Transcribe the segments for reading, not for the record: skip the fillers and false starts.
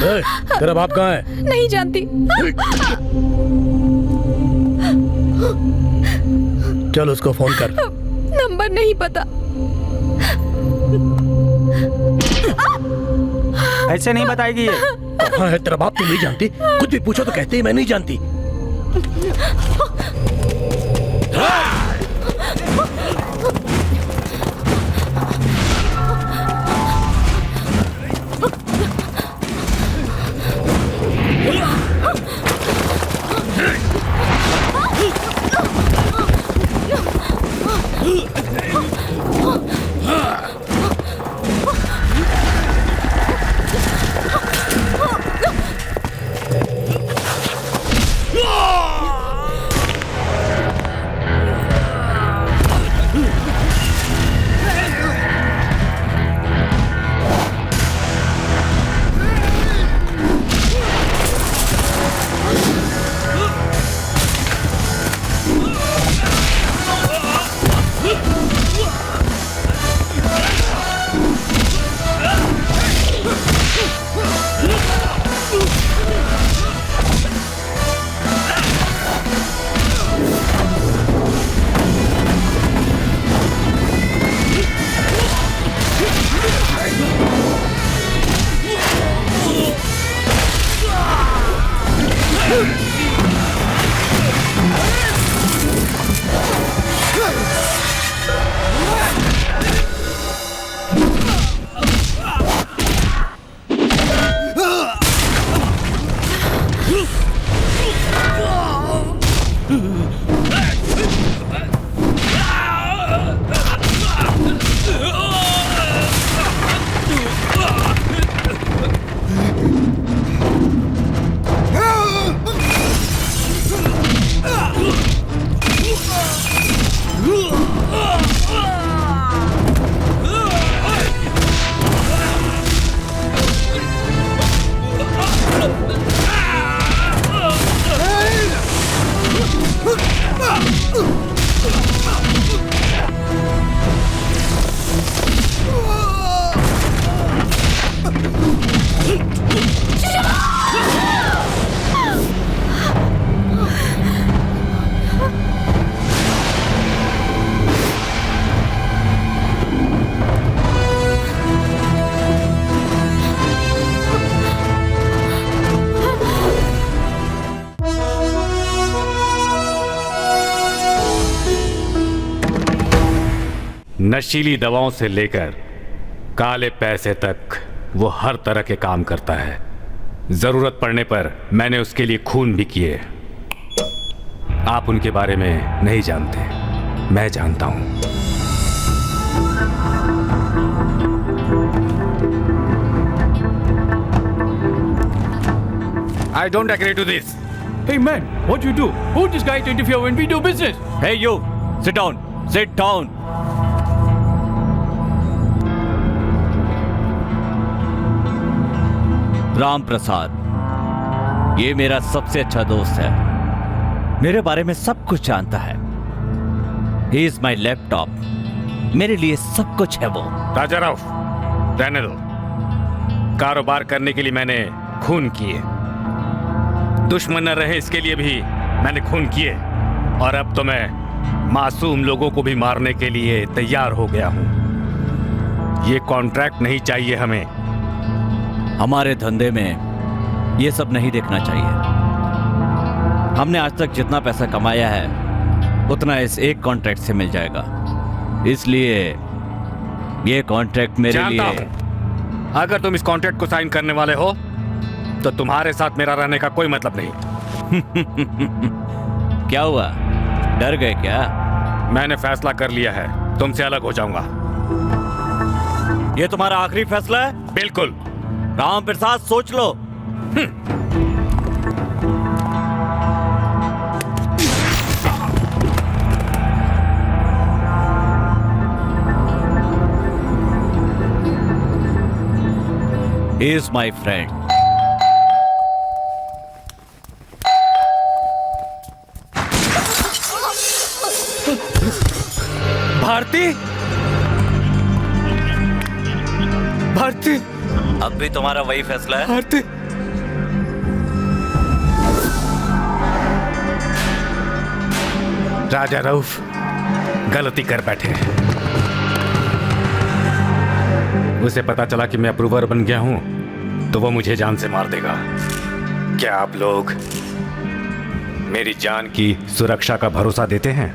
तेरा बाप कहाँ है? नहीं जानती। चल उसको फोन कर। नंबर नहीं पता। ऐसे नहीं बताएगी ये। कहाँ है तेरा बाप? तुम नहीं जानती? कुछ भी पूछो तो कहते ही मैं नहीं जानती। नशीली दवाओं से लेकर काले पैसे तक वो हर तरह के काम करता है। जरूरत पड़ने पर मैंने उसके लिए खून भी किए। आप उनके बारे में नहीं जानते, मैं जानता हूं। I don't agree to this. Hey man, what you do? Who's this guy to interfere when we do business? Hey you, sit down. Sit down. Ram Prasad, ये मेरा सबसे अच्छा दोस्त है, मेरे बारे में सब कुछ जानता है। He is my laptop, मेरे लिए सब कुछ है वो। राजा राव, रहने दो। कारोबार करने के लिए मैंने खून किए, दुश्मन न रहे इसके लिए भी मैंने खून किए, और अब तो मैं मासूम लोगों को भी मारने के लिए तैयार हो गया हूं। ये कॉन्ट्रैक्ट नहीं चाहिए हमें। हमारे धंधे में ये सब नहीं देखना चाहिए। हमने आज तक जितना पैसा कमाया है उतना इस एक कॉन्ट्रैक्ट से मिल जाएगा, इसलिए ये कॉन्ट्रैक्ट मेरे लिए। अगर तुम इस कॉन्ट्रैक्ट को साइन करने वाले हो तो तुम्हारे साथ मेरा रहने का कोई मतलब नहीं। क्या हुआ, डर गए क्या? मैंने फैसला कर लिया है, तुमसे अलग हो जाऊंगा। ये तुम्हारा आखिरी फैसला है? बिल्कुल। राम प्रसाद, सोच लो। He is my friend. Bharti, Bharti, अब भी तुम्हारा वही फैसला है? भारती, राजा रऊफ गलती कर बैठे। उसे पता चला कि मैं अप्रूवर बन गया हूं तो वो मुझे जान से मार देगा। क्या आप लोग मेरी जान की सुरक्षा का भरोसा देते हैं?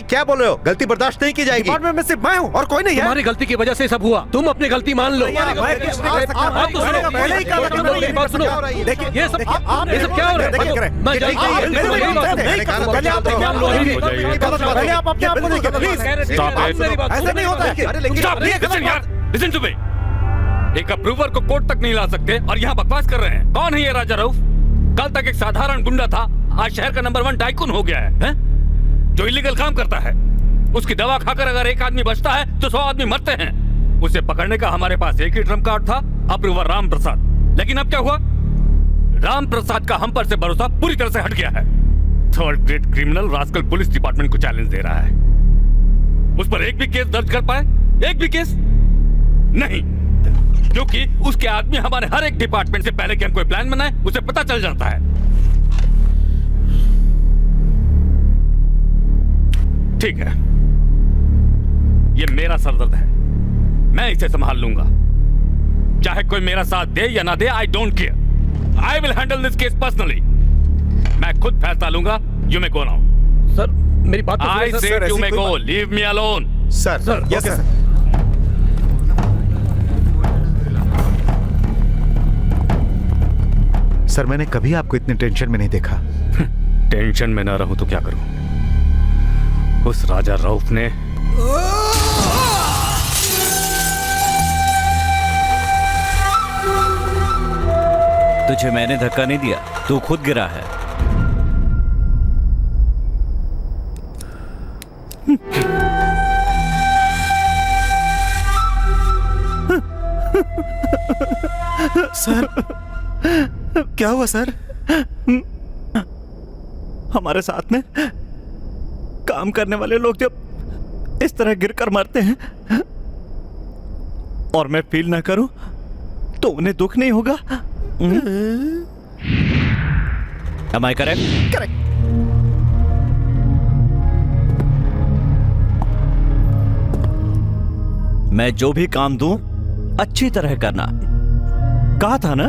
क्या बोल रहे हो? गलती बर्दाश्त नहीं की जाएगी। डिपार्टमेंट में सिर्फ मैं हूँ और कोई नहीं है। तुम्हारी गलती की वजह से सब हुआ। तुम अपनी गलती मान लो। आप तो सुनो, पहले ही कहा था कि मेरी बात सुनो। ये सब क्या हो रहा है? मैं जानता हूँ। पहले आप अपने आप को देखिए प्लीज। ऐसा नहीं होता है। Listen to me. एक अप्रूवर को कोर्ट तक नहीं ला सकते और यहाँ बकवास कर रहे हैं। कौन है ये राजा रऊफ? कल तक एक साधारण गुंडा था, आज शहर का नंबर 1 टाइकून हो गया है, जो इलीगल काम करता है। उसकी दवा खाकर अगर एक आदमी बचता है तो 100 आदमी मरते हैं। उसे पकड़ने का हमारे पास एक ही ट्रम्प कार्ड था, अप्रूवर राम प्रसाद। लेकिन अब क्या हुआ? राम प्रसाद का हम पर से भरोसा पूरी तरह से हट गया है। Third grade criminal rascal police department को चैलेंज दे रहा है। उस पर एक भी केस दर्ज कर पाए? एक भी केस नहीं, क्योंकि उसके आदमी हमारे हर एक डिपार्टमेंट से पहले कि हम कोई प्लान बनाए उसे पता चल जाता है। ठीक है, ये मेरा सरदर्द है, मैं इसे संभाल लूंगा। चाहे कोई मेरा साथ दे या ना दे, I don't care. I will handle this case personally. मैं खुद फैसला लूंगा। You may go now. Sir मेरी बात तो I said you may go, leave me alone. Sir yes sir. Sir मैंने कभी आपको इतने टेंशन में नहीं देखा। टेंशन में ना रहूं तो क्या करूं? उस राजा रऊफ ने तुझे मैंने धक्का नहीं दिया, तू खुद गिरा है। सर क्या हुआ सर? हमारे साथ में काम करने वाले लोग जब इस तरह गिरकर मरते हैं और मैं फील ना करूं तो उन्हें दुख नहीं होगा? Am I correct? करेक्ट। मैं जो भी काम दूं अच्छी तरह करना, कहा था ना?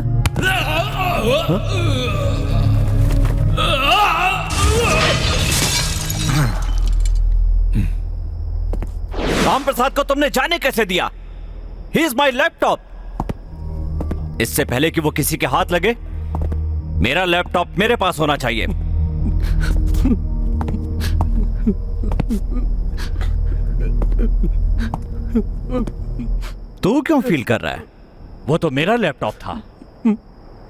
राम प्रसाद को तुमने जाने कैसे दिया? He is my laptop. इससे पहले कि वो किसी के हाथ लगे, मेरा लैपटॉप मेरे पास होना चाहिए। तू क्यों फील कर रहा है? वो तो मेरा लैपटॉप था।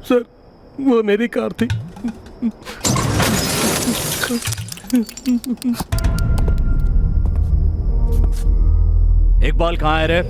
सर वो मेरी कार थी। इकबाल कहाँ है रे?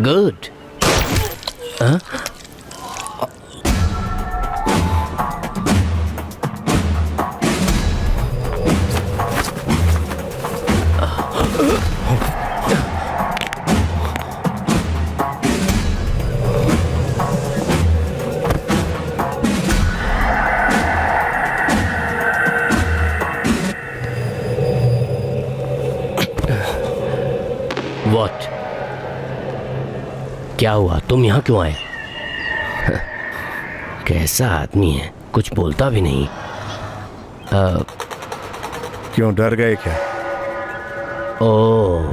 गुड। हाँ? What? क्या हुआ? तुम यहाँ क्यों आए? कैसा आदमी है, कुछ बोलता भी नहीं। क्यों डर गए क्या? ओह,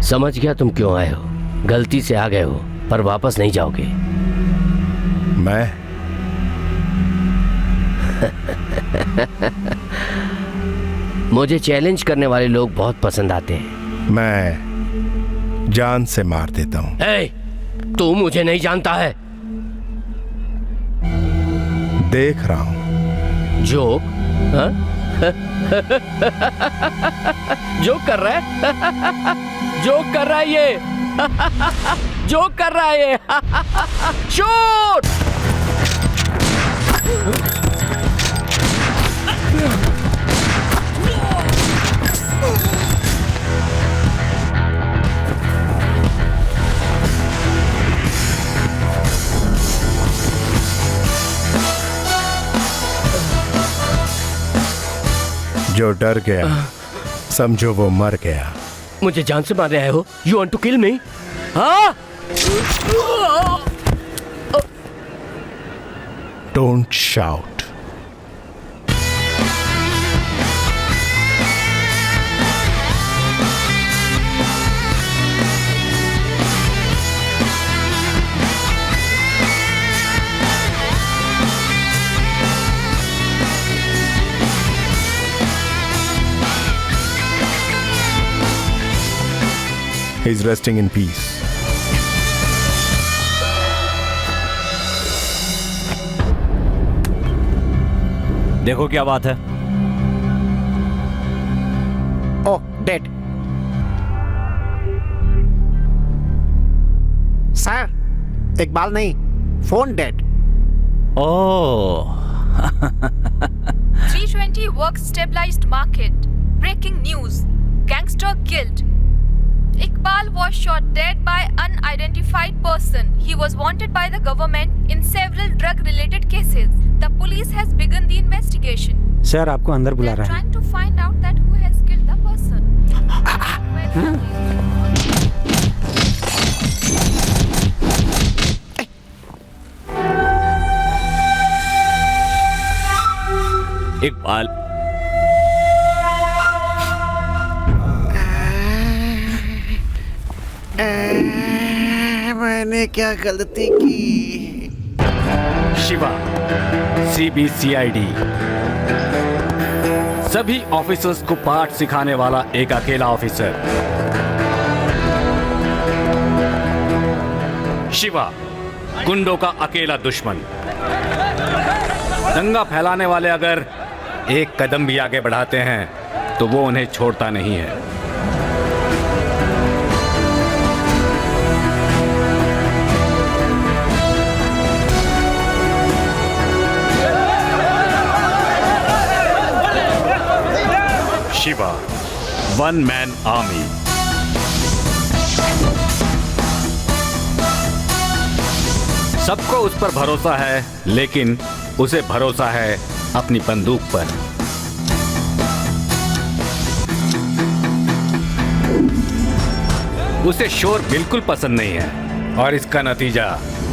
समझ गया तुम क्यों आए हो। गलती से आ गए हो पर वापस नहीं जाओगे। मैं मुझे चैलेंज करने वाले लोग बहुत पसंद आते हैं। मैं जान से मार देता हूं। तू मुझे नहीं जानता है। देख रहा हूं। जोक? हाँ? जोक कर रहा है? जोक कर रहा है ये। जोक कर रहा है ये। शूट! जो डर गया समझो वो मर गया। मुझे जान से मारने आए हो? यू वांट टू किल मी? हाँ? Don't shout. He's resting in peace. देखो क्या बात है। ओह, डेड। सर, इकबाल नहीं, phone dead. Oh 320 work stabilized market. Breaking news. Gangster killed. Iqbal was shot dead by unidentified person. He was wanted by the government in several drug-related cases. The police has begun the investigation. Sir, आपको अंदर They बुला are रहा है। trying to find out that who has killed the person. Iqbal, मैंने क्या गलती की? Shiva, CBCID, सभी ऑफिसर्स को पाठ सिखाने वाला एक अकेला ऑफिसर। शिवा, गुंडों का अकेला दुश्मन। दंगा फैलाने वाले अगर एक कदम भी आगे बढ़ाते हैं तो वो उन्हें छोड़ता नहीं है। Shiva, one man army. सबको उस पर भरोसा है, लेकिन उसे भरोसा है अपनी बंदूक पर। उसे शोर बिल्कुल पसंद नहीं है और इसका नतीजा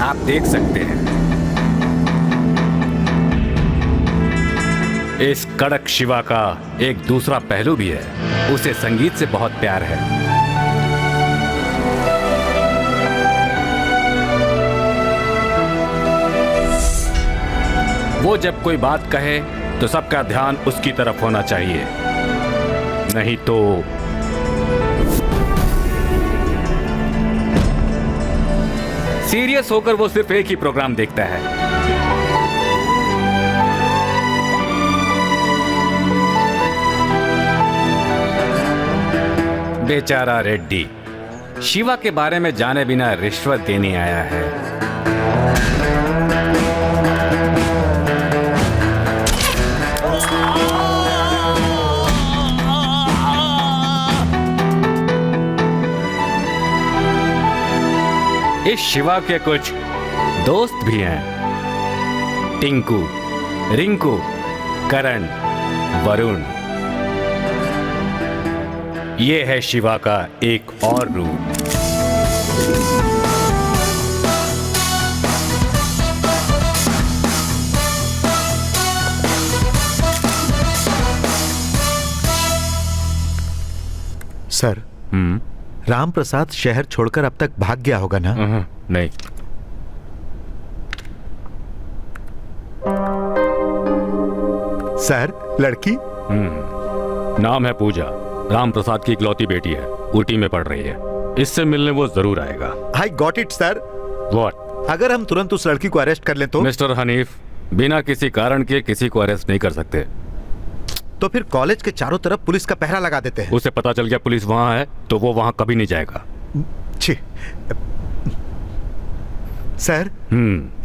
आप देख सकते हैं। इस कड़क शिवा का एक दूसरा पहलू भी है। उसे संगीत से बहुत प्यार है। वो जब कोई बात कहे तो सबका ध्यान उसकी तरफ होना चाहिए, नहीं तो सीरियस होकर वो सिर्फ एक ही प्रोग्राम देखता है। बेचारा रेड्डी शिवा के बारे में जाने बिना रिश्वत देने आया है। इस शिवा के कुछ दोस्त भी हैं, टिंकू, रिंकू, करण, वरुण। ये है शिवा का एक और रूप। सर, राम प्रसाद शहर छोड़कर अब तक भाग गया होगा ना? नहीं। सर, लड़की? नाम है पूजा, राम प्रसाद की इकलौती बेटी है, ऊटी में पढ़ रही है। इससे मिलने वो जरूर आएगा। I got it sir. What? अगर हम तुरंत उस लड़की को अरेस्ट कर लें तो? मिस्टर हनीफ, बिना किसी कारण के किसी को अरेस्ट नहीं कर सकते। तो फिर कॉलेज के चारों तरफ पुलिस का पहरा लगा देते हैं। उसे पता चल गया पुलिस वहां है तो वो वहां कभी नहीं जाएगा। छी। सर,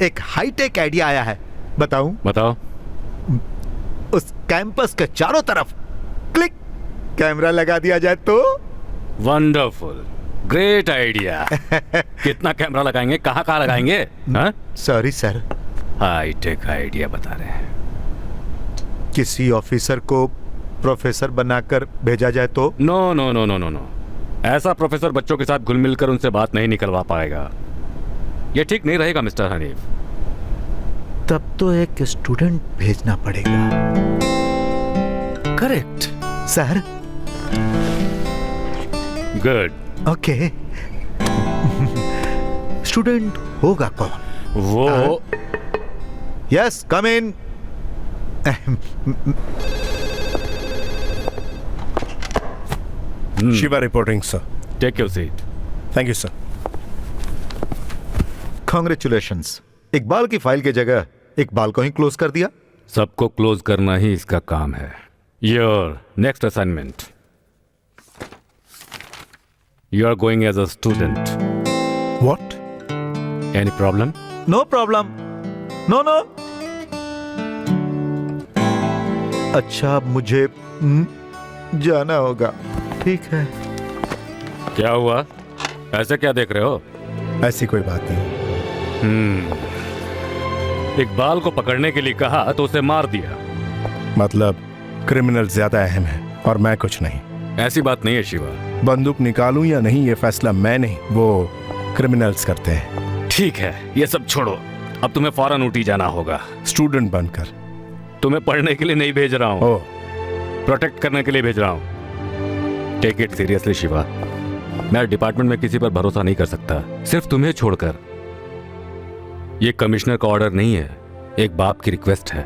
एक हाईटेक आइडिया आया है, बताऊं? बताओ। उस कैंपस के चारों तरफ क्लिक कैमरा लगा दिया जाए तो? Wonderful, great idea. कितना कैमरा लगाएंगे, कहाँ कहाँ लगाएंगे? सॉरी सर, हाईटेक आइडिया बता रहे हैं। किसी ऑफिसर को प्रोफेसर बनाकर भेजा जाए तो? No no no no no no, ऐसा प्रोफेसर बच्चों के साथ घुल मिल कर उनसे बात नहीं निकलवा पाएगा। ये ठीक नहीं रहेगा मिस्टर हनीफ। तब तो एक स्टूडेंट भेजना पड़ेगा। Correct sir. Good. Okay. Student होगा कौन? वो yes, come in. Shiva reporting, sir. Take your seat. Thank you, sir. Congratulations. Iqbal की फाइल की जगह इकबाल को ही क्लोज कर दिया। सबको क्लोज करना ही इसका काम है। Your next assignment, you are going as a student. What? Any problem? No problem. No no. अच्छा, मुझे जाना होगा। ठीक है। क्या हुआ, ऐसे क्या देख रहे हो? ऐसी कोई बात नहीं। इकबाल को पकड़ने के लिए कहा तो उसे मार दिया। मतलब क्रिमिनल ज्यादा अहम है और मैं कुछ नहीं। ऐसी बात नहीं है शिवा। बंदूक निकालूं या नहीं ये फैसला मैं नहीं, वो क्रिमिनल्स करते हैं। ठीक है, ये सब छोड़ो, अब तुम्हें फौरन ऊटी जाना होगा। स्टूडेंट बनकर। तुम्हें पढ़ने के लिए नहीं भेज रहा हूँ, ओह, प्रोटेक्ट करने के लिए भेज रहा हूँ। Take it seriously Shiva. मैं डिपार्टमेंट में किसी पर भरोसा नहीं कर सकता, सिर्फ तुम्हें छोड़कर। ये कमिश्नर का ऑर्डर नहीं है, एक बाप की रिक्वेस्ट है।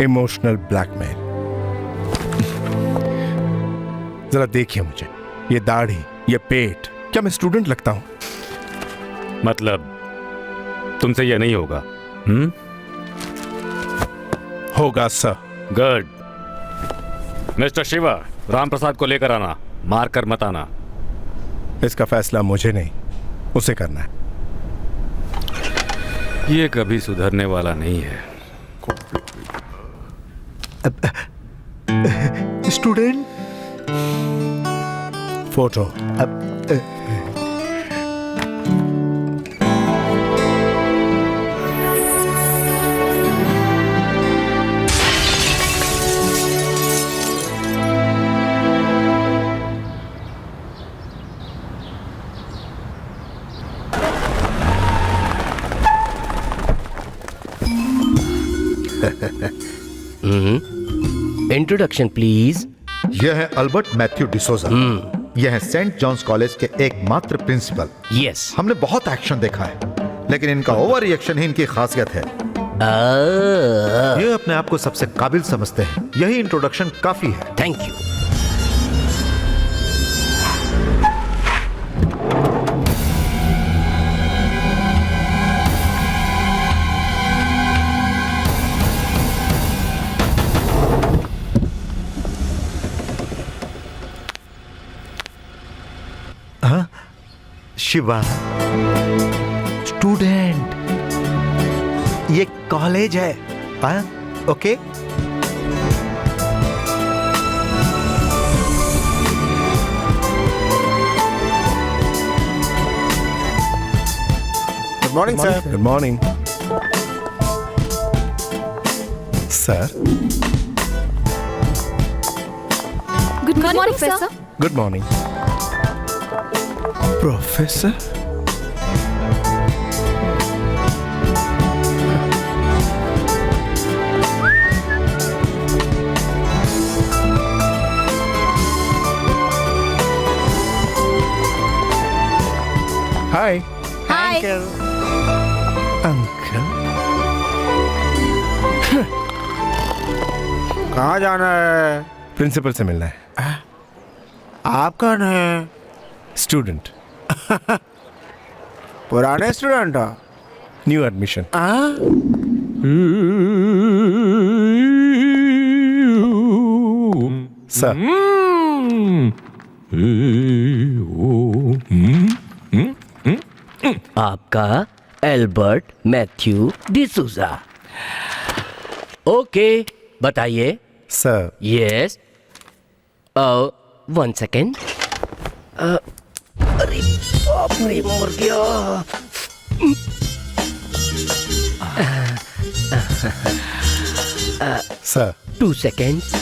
Emotional blackmail. जरा देखिए मुझे, ये दाढ़ी, ये पेट, क्या मैं स्टूडेंट लगता हूं? मतलब तुमसे ये नहीं होगा? होगा sir. Good. Mister Shiva, Ram Prasad को लेकर आना, मार कर मत आना। इसका फैसला मुझे नहीं, उसे करना है। ये कभी सुधरने वाला नहीं है। Student photo. Introduction please. यह है अल्बर्ट मैथ्यू डिसोजा। यह है सेंट जॉन्स कॉलेज के एकमात्र प्रिंसिपल। यस। हमने बहुत एक्शन देखा है, लेकिन इनका ओवर रिएक्शन ही इनकी खासियत है। ये अपने आप को सबसे काबिल समझते हैं। यही इंट्रोडक्शन काफी है। Thank you. शिवा, स्टूडेंट, ये कॉलेज है। Okay. Good morning sir. Good morning sir. Good morning, sir. Good morning professor. Hi Hi. Uncle. कहाँ जाना है? प्रिंसिपल से मिलना है। आप कौन है? स्टूडेंट। पुराने स्टूडेंट हो? New admission. सर। आपका एल्बर्ट मैथ्यू डिसूजा। ओके, बताइए। सर। यस। 1 सेकेंड। अरे बाप रे, मर गया। सर। 2 seconds.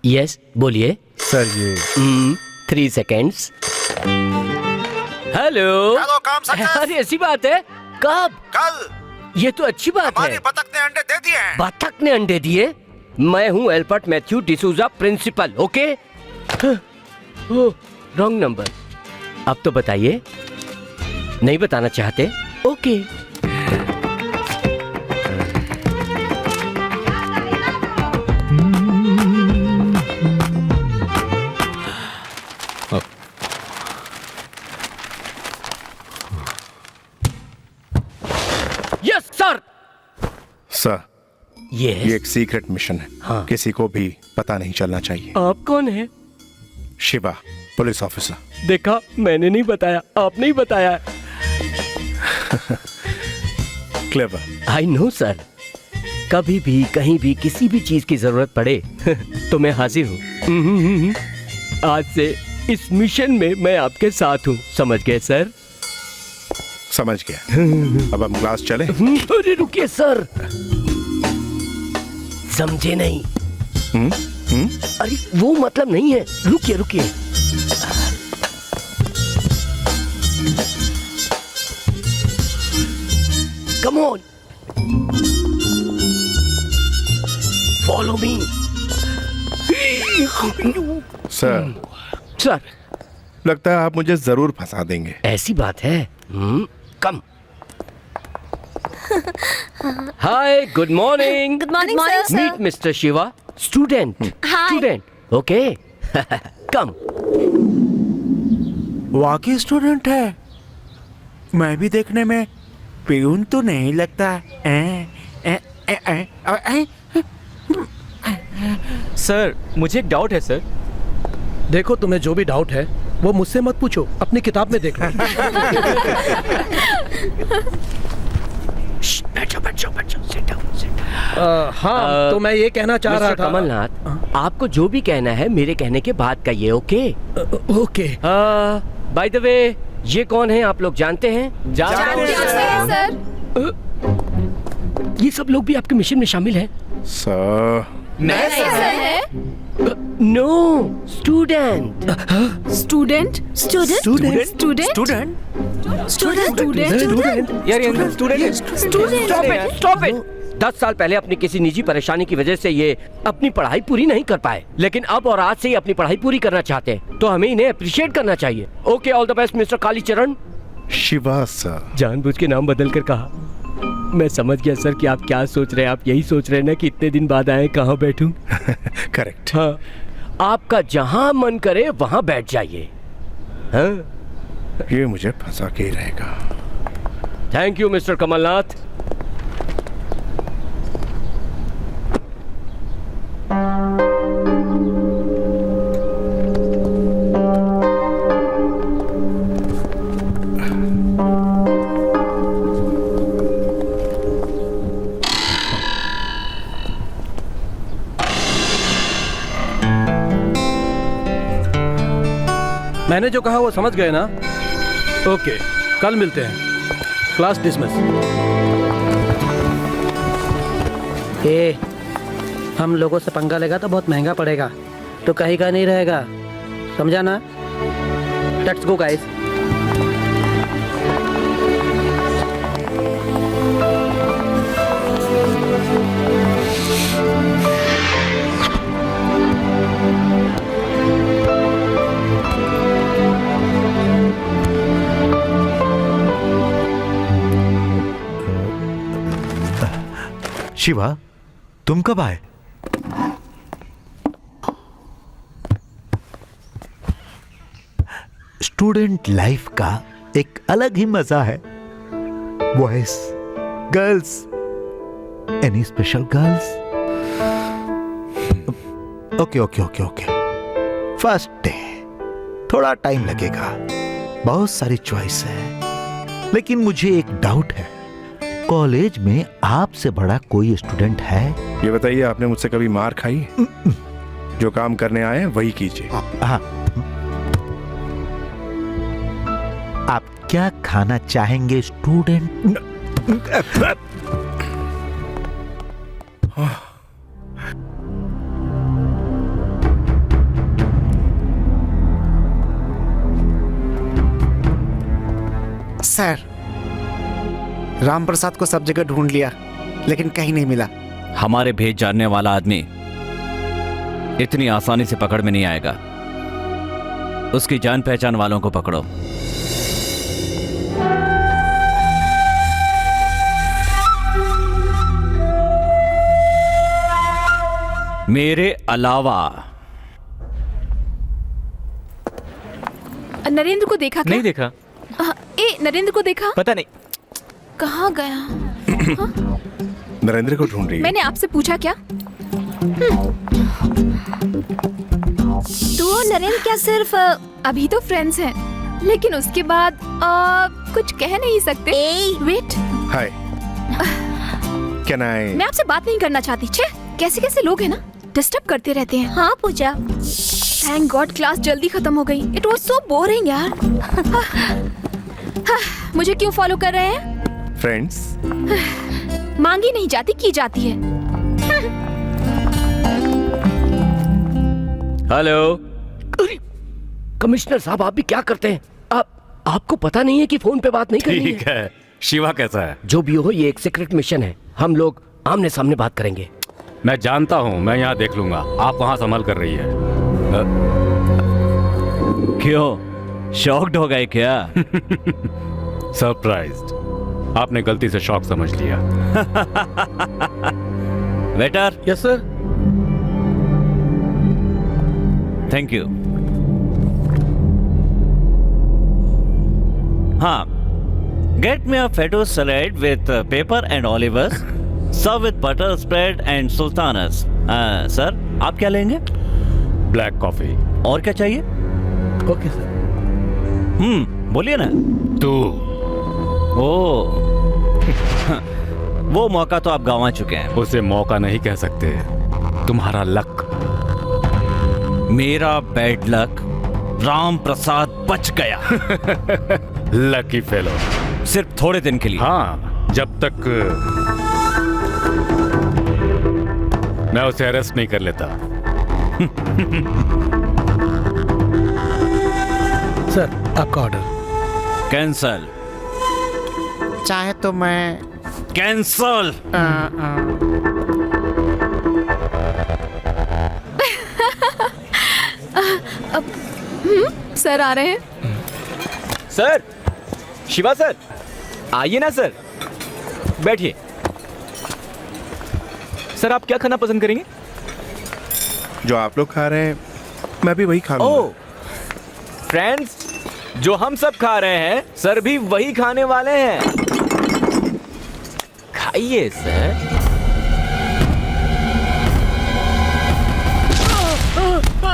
यस बोलिए। सर ये 3 सेकेंड्स। हेलो। चलो, काम सक्सेस। अरे ऐसी बात है? कब? कल ये तो अच्छी बात है। बतख ने अंडे दे दिए हैं। बतख ने अंडे दिए? मैं हूँ Albert Matthew D'Souza, principal. Okay. Wrong number. अब तो बताइए। नहीं बताना चाहते? ओके। Yes sir. सर ये यस। एक सीक्रेट मिशन है। हाँ। किसी को भी पता नहीं चलना चाहिए। आप कौन है? Shiva, police officer. देखा, मैंने नहीं बताया, आपने ही बताया। क्लेवर। I know sir. कभी भी कहीं भी किसी भी चीज की जरूरत पड़े तो मैं हाजिर हूँ। आज से इस मिशन में मैं आपके साथ हूँ, समझ गए सर? समझ गया। अब हम क्लास चले? अरे रुकिए सर, समझे नहीं? अरे वो मतलब नहीं है, रुकिए रुकिए। Come on, follow me. Sir sir लगता है आप मुझे जरूर फंसा देंगे। ऐसी बात है। Come. Hi, good morning. Good morning, sir. Meet mister Shiva, student. Student, okay. Come. वाकई स्टूडेंट है। मैं भी देखने में पियून तो नहीं लगता। सर मुझे एक डाउट है सर। देखो, तुम्हें जो भी डाउट है वो मुझसे मत पूछो, अपनी किताब में देख लो। बैठो बैठो बैठो, sit down, sit down। हाँ, तो मैं ये कहना चाह रहा था। कमलनाथ, आपको जो भी कहना है मेरे कहने के बाद कहिए, okay? Okay. By the way, ये कौन है आप लोग जानते हैं? जानते हैं सर। ये सब लोग भी आपके मिशन में शामिल हैं? Sir no, student. Student student student student यार ये स्टूडेंट स्टॉप इट। 10 साल पहले अपनी किसी निजी परेशानी की वजह से ये अपनी पढ़ाई पूरी नहीं कर पाए, लेकिन अब और आज से ही अपनी पढ़ाई पूरी करना चाहते हैं, तो हमें इन्हें अप्रिशिएट करना चाहिए। Okay, all the best mister Kalicharan. Shiva sir. जानबूझ के नाम बदल कर कहा। मैं समझ गया सर कि आप क्या सोच रहे हैं। आप यही सोच रहे हैं ना कि इतने दिन बाद आए, कहाँ बैठूं? करेक्ट। हाँ, आपका जहां मन करे वहां बैठ जाइए। हाँ, ये मुझे फंसा के ही रहेगा। Thank you mister Kamalnath. मैंने जो कहा वो समझ गए ना? ओके, कल मिलते हैं। Class dismiss. हम लोगों से पंगा लेगा तो बहुत महंगा पड़ेगा, तो कहीं का नहीं रहेगा, समझा ना? Let's go guys. शिवा, तुम कब आए? स्टूडेंट लाइफ का एक अलग ही मजा है। Boys, girls, any special girls? Okay okay okay okay. First day, थोड़ा टाइम लगेगा, बहुत सारी चॉइस है, लेकिन मुझे एक डाउट है। कॉलेज में आपसे बड़ा कोई स्टूडेंट है? ये बताइए, आपने मुझसे कभी मार खाई? जो काम करने आए हैं वही कीजिए। हाँ। आप क्या खाना चाहेंगे स्टूडेंट? सर, राम प्रसाद को सब जगह ढूंढ लिया लेकिन कहीं नहीं मिला। हमारे भेज जानने वाला आदमी इतनी आसानी से पकड़ में नहीं आएगा। उसकी जान पहचान वालों को पकड़ो। मेरे अलावा। नरेंद्र को देखा क्या? नहीं देखा। नरेंद्र को देखा? पता नहीं कहाँ गया? नरेंद्र को ढूंढ रही है। मैंने आपसे पूछा क्या? तू और नरेंद्र क्या सिर्फ अभी तो फ्रेंड्स हैं, लेकिन उसके बाद कुछ कह नहीं सकते? Wait, hi, can I? मैं आपसे बात नहीं करना चाहती। छे, कैसे कैसे लोग हैं ना, डिस्टर्ब करते रहते हैं। हाँ पूजा, थैंक गॉड क्लास जल्दी खत्म हो गई। इट वाज सो बोरिंग यार। मुझे क्यों फॉलो कर रहे हैं? फ्रेंड्स। मांगी नहीं जाती, की जाती है। हेलो। कमिश्नर साहब, आप भी क्या करते हैं? आपको पता नहीं है कि फोन पे बात नहीं करनी है? ठीक है। शिवा कैसा है? जो भी हो, ये एक सीक्रेट मिशन है। हम लोग आमने सामने बात करेंगे। मैं जानता हूँ, मैं यहाँ देख लूंगा। आप वहाँ संभाल कर रही है। क्यों, शॉक्ड हो गए क्या? सरप्राइज्ड। आपने गलती से शॉक समझ लिया। Waiter. Yes sir. Thank you. हाँ, get me a feta salad with pepper and olives, serve with butter spread and sultanas. Sir, आप क्या लेंगे? Black coffee. और क्या चाहिए? Okay sir. बोलिए ना। तू। ओ वो मौका तो आप गंवा चुके हैं। उसे मौका नहीं कह सकते, तुम्हारा लक। मेरा बैड लक, राम प्रसाद बच गया। Lucky fellow. सिर्फ थोड़े दिन के लिए। हाँ, जब तक मैं उसे अरेस्ट नहीं कर लेता। सर, आपका ऑर्डर। कैंसल। चाहे तो मैं कैंसल। सर आ रहे हैं। सर, शिवा सर, आइए ना सर, बैठिए। सर, आप क्या खाना पसंद करेंगे? जो आप लोग खा रहे हैं मैं भी वही खा लूंगा। ओह, फ्रेंड्स, जो हम सब खा रहे हैं सर भी वही खाने वाले हैं। खाइए सर।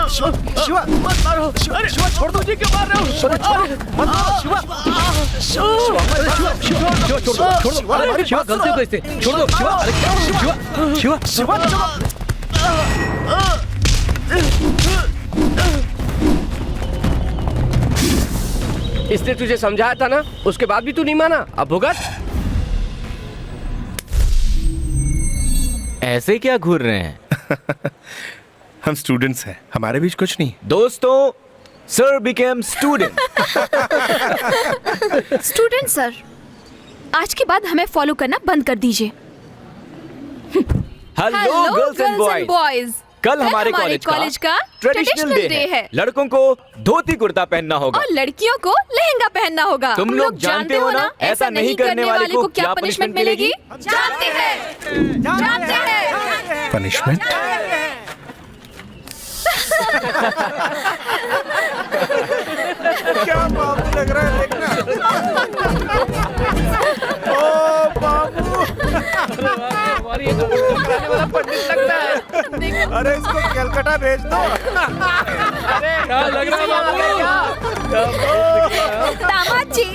शिवा, मत मारो। शिवा, छोड़ दो। क्यों मार रहे हो? मत मारो। शिवा, शिवा, गलती को इससे छोड़ दो। शिवा, इसने तुझे समझाया था ना, उसके बाद भी तू नहीं माना। अब भुगत। ऐसे क्या घूर रहे हैं? हम स्टूडेंट्स हैं, हमारे बीच कुछ नहीं। दोस्तों, sir became student. Student sir, आज के बाद हमें फॉलो करना बंद कर दीजिए। हेलो गर्ल्स एंड बॉयज, कल हमारे कॉलेज का ट्रेडिशनल डे है। लड़कों को धोती कुर्ता पहनना होगा और लड़कियों को लहंगा पहनना होगा। तुम लोग जानते हो ना, ऐसा नहीं करने वाले को क्या पनिशमेंट मिलेगी? जानते हैं, जानते हैं। पनिशमेंट? क्या बाबू लग रहा है देखना। ओ बाबू, पंडित लगता है। अरे इसको कलकत्ता भेज दो। अरे क्या लग रहा है दामाद जी।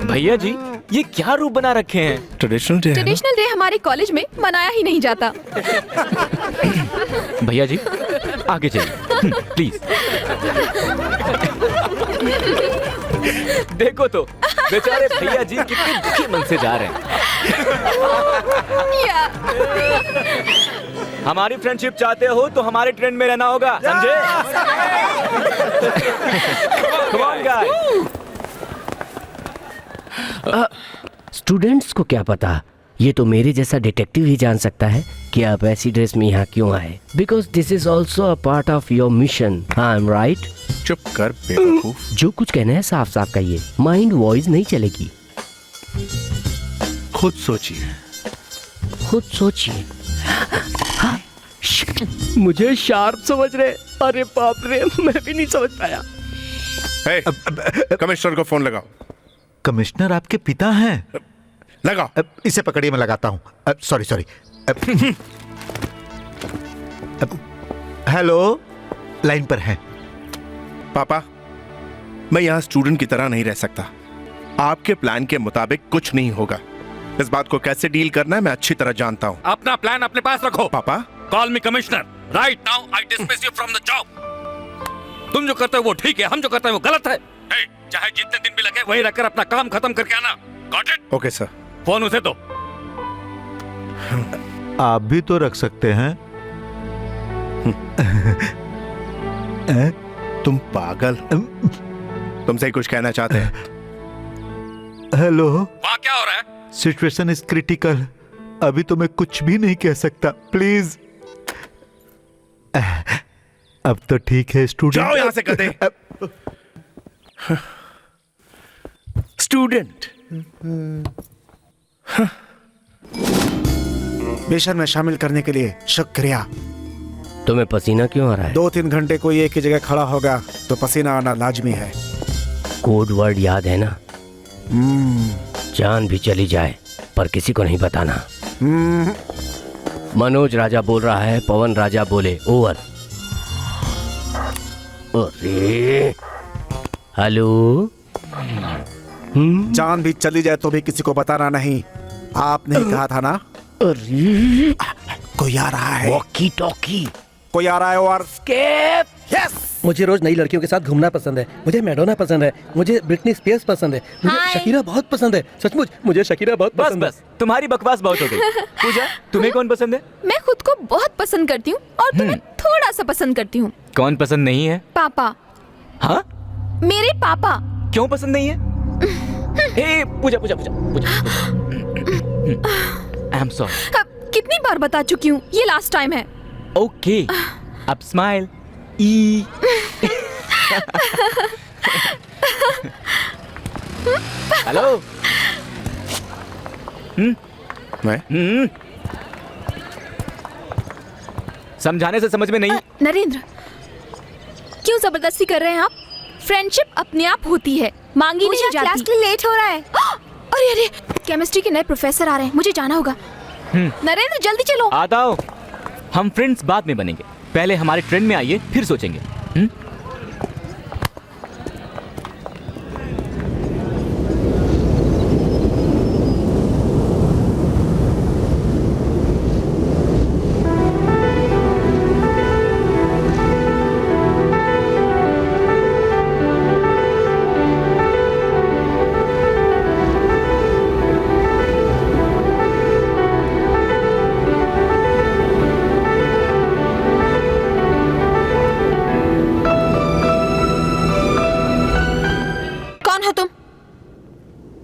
भैया जी, ये क्या रूप बना रखे हैं? Traditional day. ट्रेडिशनल डे हमारे कॉलेज में मनाया ही नहीं जाता। भैया जी, आगे चलिए प्लीज। देखो तो, बेचारे भैया जी कितने दुखी मन से जा रहे हैं। हमारी फ्रेंडशिप चाहते हो तो हमारे ट्रेंड में रहना होगा, समझे? Come on, guys. स्टूडेंट्स को क्या पता, ये तो मेरे जैसा डिटेक्टिव ही जान सकता है कि आप ऐसी ड्रेस में यहाँ क्यों आए। Because this is also a part of your mission. I am right? चुप कर बेवकूफ। जो कुछ कहना है साफ साफ कहिए, माइंड वॉइस नहीं चलेगी। खुद सोचिए। खुद सोचिए। मुझे शार्प समझ रहे? अरे बाप रे, मैं भी नहीं समझ पाया। कमिश्नर को फोन लगाओ। कमिश्नर आपके पिता हैं? लगाओ। इसे पकड़िए, मैं लगाता हूं। सॉरी। हेलो, लाइन पर हैं। पापा, मैं यहाँ स्टूडेंट की तरह नहीं रह सकता। आपके प्लान के मुताबिक कुछ नहीं होगा। इस बात को कैसे डील करना है मैं अच्छी तरह जानता हूँ। अपना प्लान अपने पास रखो। पापा, call me commissioner. Right now I dismiss you from the job. तुम जो करते हो वो ठीक है, हम जो करते हैं वो गलत है। चाहे जितने दिन भी लगे वहीं रहकर अपना काम खत्म करके आना। Got it? Okay sir. Phone उसे दो। आप भी तो रख सकते हैं। तुम पागल। तुमसे ही कुछ कहना चाहते हैं। हेलो, वहाँ क्या हो रहा है? Situation is critical. अभी तो मैं कुछ भी नहीं कह सकता, प्लीज। अब तो ठीक है स्टूडेंट। जाओ यहाँ से कदे। स्टूडेंट मिशन में शामिल करने के लिए शुक्रिया। तुम्हें पसीना क्यों आ रहा है? 2-3 घंटे कोई एक ही जगह खड़ा होगा तो पसीना आना लाजमी है। कोड वर्ड याद है ना? जान भी चली जाए पर किसी को नहीं बताना। मनोज राजा बोल रहा है, पवन राजा बोले ओवर। अरे हेलो। जान भी चली जाए तो भी किसी को बताना नहीं। आपने ही कहा था ना? अरे कोई आ रहा है। Walkie talkie. कोई आ रहा है और यस। मुझे रोज नई लड़कियों के साथ घूमना पसंद है। मुझे मैडोना पसंद है। मुझे ब्रिटनी स्पीयर्स पसंद है। मुझे शकीरा बहुत पसंद है। सचमुच मुझे शकीरा बहुत पसंद है। बस तुम्हारी बकवास बहुत हो गई। पूजा, तुम्हें कौन पसंद है? मैं खुद को बहुत पसंद करती हूँ और तुम्हें थोड़ा सा पसंद करती हूँ। कौन पसंद नहीं है? पापा। हाँ? मेरे पापा। क्यों पसंद नहीं है? Hey Pooja. I am sorry. कितनी बार बता चुकी हूँ, ये लास्ट टाइम है। ओके, अब स्माइल। ई हेलो। मैं समझाने से समझ में नहीं। नरेंद्र, क्यों जबरदस्ती कर रहे हैं आप? फ्रेंडशिप अपने आप होती है, मांगी नहीं जाती। क्लास के लिए लेट हो रहा है। अरे केमिस्ट्री के नए प्रोफेसर आ रहे हैं, मुझे जाना होगा। नरेंद्र जल्दी चलो। आता हूँ। हम फ्रेंड्स बाद में बनेंगे, पहले हमारे ट्रेन में आइए फिर सोचेंगे।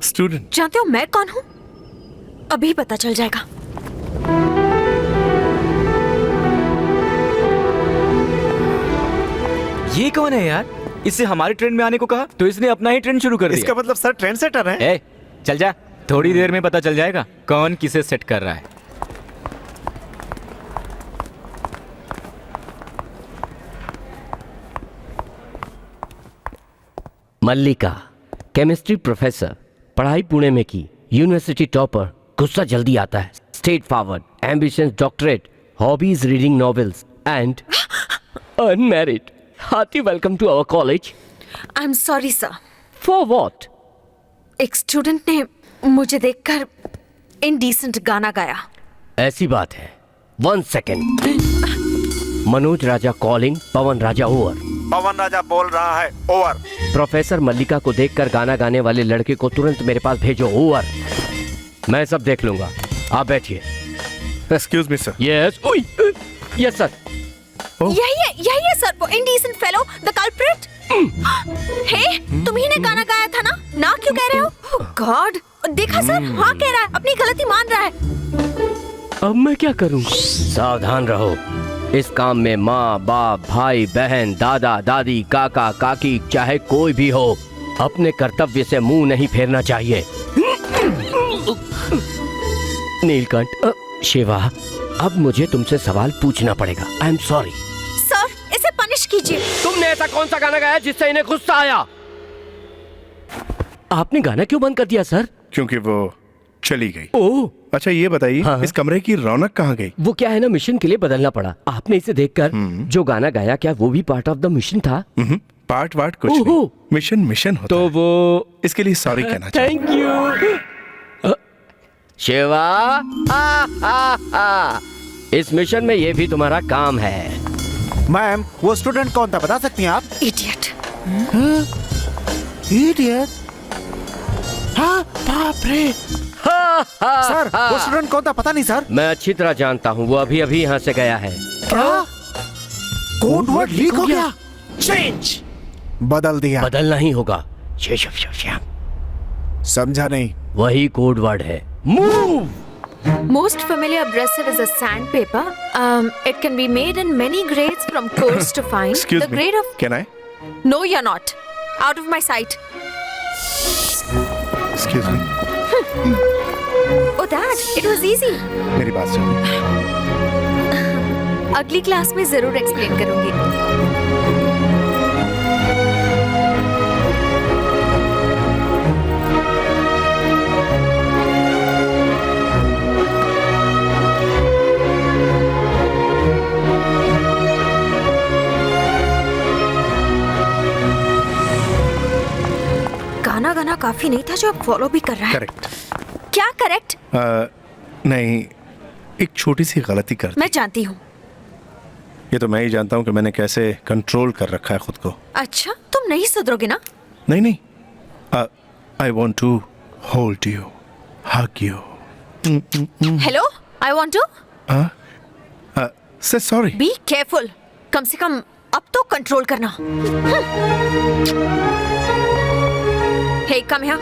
स्टूडेंट। जानते हो मैं कौन हूँ? अभी पता चल जाएगा। ये कौन है यार? इससे हमारी ट्रेन में आने को कहा तो इसने अपना ही ट्रेन शुरू कर दिया। इसका मतलब सर ट्रेन सेटर है। ए, चल जा, थोड़ी देर में पता चल जाएगा कौन किसे सेट कर रहा है। मल्लिका, केमिस्ट्री प्रोफेसर, पढ़ाई पुणे में की, यूनिवर्सिटी टॉपर, गुस्सा जल्दी आता है, straightforward, ambitions doctorate, hobbies reading novels and unmarried. Hearty welcome to our college. I am sorry sir. For what? एक स्टूडेंट ने मुझे देखकर इनडिसेंट गाना गाया। ऐसी बात है। 1 सेकेंड। मनोज राजा कॉलिंग, पवन राजा ओवर। पवन राजा बोल रहा है ओवर। प्रोफेसर मल्लिका को देखकर गाना गाने वाले लड़के को तुरंत मेरे पास भेजो। ओवर। मैं सब देख लूंगा, आप बैठिए। Excuse me sir. Yes. Yes sir. यही है सर, वो इनडिसेंट फेलो, द कल्प्रिट। हे, तुम ही ने गाना गाया था ना? ना क्यों कह रहे हो? ओह गॉड, देखा सर, हाँ कह रहा है, अपनी गलती मान रहा है। अब मैं क्या करूं? सावधान रहो। इस काम में माँ बाप भाई बहन दादा दादी काका काकी चाहे कोई भी हो, अपने कर्तव्य से मुंह नहीं फेरना चाहिए। नीलकंठ, शिवा, अब मुझे तुमसे सवाल पूछना पड़ेगा। आई एम सॉरी। सर, इसे पनिश कीजिए। तुमने ऐसा कौन सा गाना गाया जिससे इन्हें गुस्सा आया? आपने गाना क्यों बंद कर दिया सर? क्योंकि वो चली गई। ओह, अच्छा ये बताइए, हाँ। इस कमरे की रौनक कहाँ गई? वो क्या है ना, मिशन के लिए बदलना पड़ा। आपने इसे देखकर जो गाना गाया, क्या वो भी पार्ट ऑफ द मिशन था? पार्ट वार्ट कुछ नहीं, मिशन मिशन होता तो है। वो इसके लिए सॉरी कहना चाहिए। Thank you Shiva. इस मिशन में ये भी तुम्हारा काम है। मैम, वो स्टूडेंट कौन था, बता सकती हैं आप? इडियट। इडियट? हाँ, बाप रे। सर, वो स्टूडेंट कौन था, पता नहीं सर। मैं अच्छी तरह जानता हूँ, वो अभी अभी यहाँ से गया है। क्या? कोड वर्ड लीक हो गया? चेंज बदल दिया? बदलना ही होगा। समझा नहीं। वही कोड वर्ड है, move. Most familiar abrasive is a sandpaper. It can be made in many grades from coarse to fine. Excuse the me. grade of... Can I? No, you're not. Out of my sight. Excuse me. Oh, Dad, it was easy. मेरी बात सुनिए। अगली class में जरूर explain करूंगी। गाना काफी नहीं था जो अब फॉलो भी कर रहा है। करेक्ट। क्या करेक्ट? नहीं, एक छोटी सी गलती कर दी। मैं जानती हूँ। ये तो मैं ही जानता हूँ कि मैंने कैसे कंट्रोल कर रखा है खुद को। अच्छा, तुम नहीं सुधरोगे ना? नहीं नहीं, I want to hold you, hug you. Hello, I want to say sorry. Be careful. कम से कम अब तो कंट्रोल करना। Hey, come here.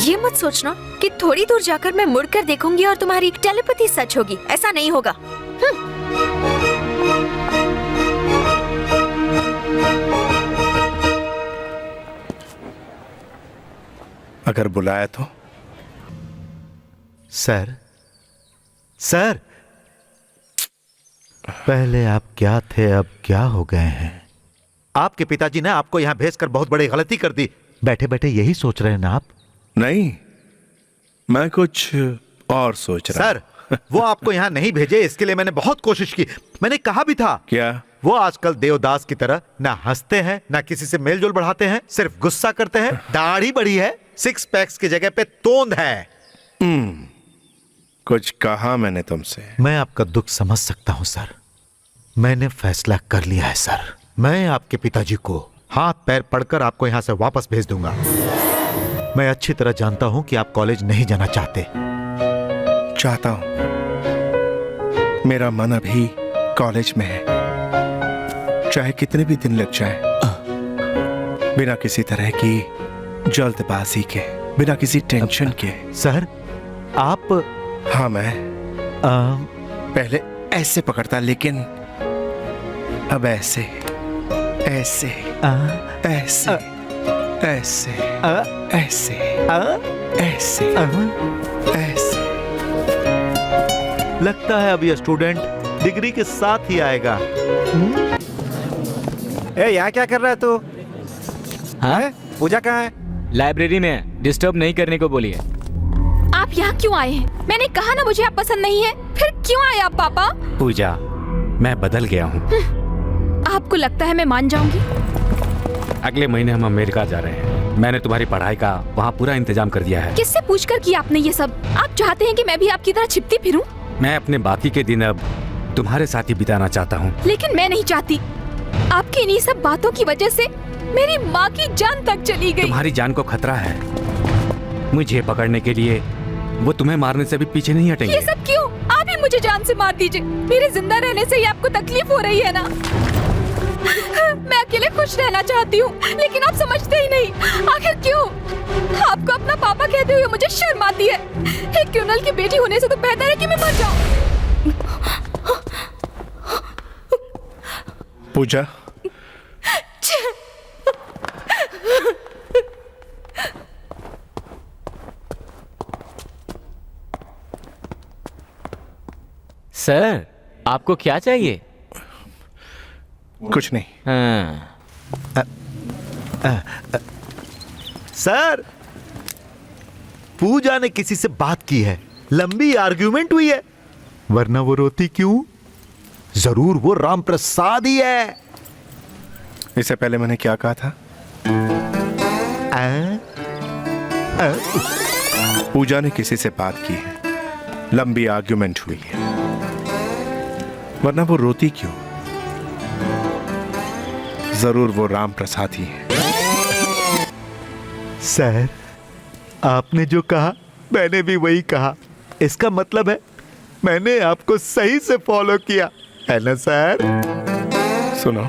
ये मत सोचना कि थोड़ी दूर जाकर मैं मुड़कर देखूंगी और तुम्हारी टेलीपैथी सच होगी। ऐसा नहीं होगा। अगर बुलाया तो? सर, सर, पहले आप क्या थे, अब क्या हो गए हैं? आपके पिताजी ने आपको यहां भेजकर बहुत बड़ी गलती कर दी। बैठे बैठे यही सोच रहे हैं ना आप? नहीं, मैं कुछ और सोच रहा। सर, वो आपको यहां नहीं भेजे, इसके लिए मैंने बहुत कोशिश की। मैंने कहा भी था। क्या? वो आजकल देवदास की तरह ना हंसते हैं, ना किसी से मेलजोल बढ़ाते हैं, सिर्फ गुस्सा करते हैं। दाढ़ी बढ़ी है, 6 पैक्स की जगह पे तोंद है। कुछ कहा मैंने तुमसे? मैं आपका दुख समझ सकता हूं सर। मैंने फैसला कर लिया है सर। मैं आपके पिताजी को हाथ पैर पड़कर आपको यहां से वापस भेज दूंगा। मैं अच्छी तरह जानता हूं कि आप कॉलेज नहीं जाना चाहते। चाहता हूं, मेरा मन अभी कॉलेज में है, चाहे कितने भी दिन लग जाए, बिना किसी तरह की जल्दबाजी के, बिना किसी टेंशन के। सर, आप... हाँ, मैं पहले ऐसे पकड़ता, लेकिन अब ऐसे ऐसे ऐसे ऐसे ऐसे ऐसे ऐसे। लगता है अब ये स्टूडेंट डिग्री के साथ ही आएगा। यहाँ क्या कर रहा है तू? हाँ? पूजा कहाँ है? लाइब्रेरी में, डिस्टर्ब नहीं करने को बोलिए। आप यहाँ क्यों आए हैं? मैंने कहा ना मुझे आप पसंद नहीं है। फिर क्यों आए आप पापा? पूजा, मैं बदल गया हूँ। आपको लगता है मैं मान जाऊंगी? अगले महीने हम अमेरिका जा रहे हैं। मैंने तुम्हारी पढ़ाई का वहाँ पूरा इंतजाम कर दिया है। किससे पूछकर किया आपने ये सब? आप चाहते हैं कि मैं भी आपकी तरह छिपती फिरूं? मैं अपने बाकी के दिन अब तुम्हारे साथ ही बिताना चाहता हूँ। लेकिन मैं नहीं चाहती। आपकी इन्हीं सब बातों की वजह से मेरी माँ की जान तक चली गई। तुम्हारी जान को खतरा है। मुझे पकड़ने के लिए वो तुम्हें मारने से भी पीछे नहीं हटेंगे। ये सब क्यों? आप ही मुझे जान से मार दीजिए। मेरे जिंदा रहने से ही आपको तकलीफ हो रही है ना? मैं अकेले खुश रहना चाहती हूँ, लेकिन आप समझते ही नहीं। आखिर क्यों? आपको अपना पापा कहते हुए मुझे शर्म आती है। एक क्रिमिनल की बेटी होने से तो बेहतर है कि मैं मर जाऊँ। पूजा, सर, आपको क्या चाहिए? कुछ नहीं। हाँ। सर, पूजा ने किसी से बात की है, लंबी आर्ग्यूमेंट हुई है, वरना वो रोती क्यों? जरूर वो राम प्रसाद ही है। इससे पहले मैंने क्या कहा था? पूजा ने किसी से बात की है, लंबी आर्ग्यूमेंट हुई है, वरना वो रोती क्यों? जरूर वो राम प्रसाद ही है। सर, आपने जो कहा मैंने भी वही कहा। इसका मतलब है मैंने आपको सही से फॉलो किया है ना सर? सुनो,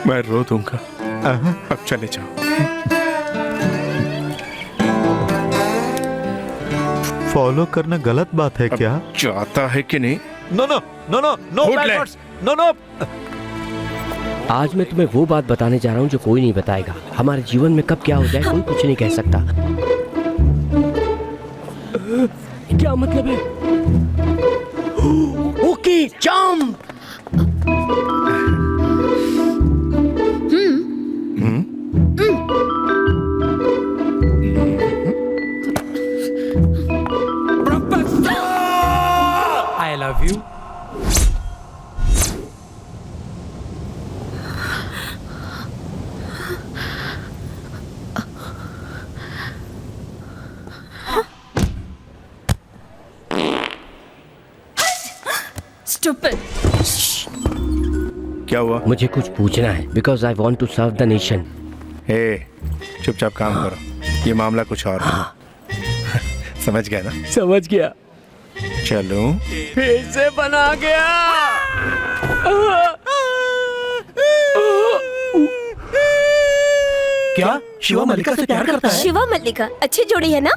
मैं रो दूंगा, अब चले जाओ। फॉलो करना गलत बात है क्या? चाहता है कि नहीं? No no no no no backwards, no no. आज मैं तुम्हें वो बात बताने जा रहा हूँ जो कोई नहीं बताएगा। हमारे जीवन में कब क्या हो जाए कोई कुछ नहीं कह सकता। क्या मतलब है? Okay, jump. I love you. क्या हुआ? मुझे कुछ पूछना है, because I want to serve the nation. Hey, चुपचाप काम करो, ये मामला कुछ और है। समझ गया ना? समझ गया। चलो, फिर से बना गया। क्या शिवा मल्लिका से प्यार करता है? शिवा मल्लिका अच्छी जोड़ी है ना?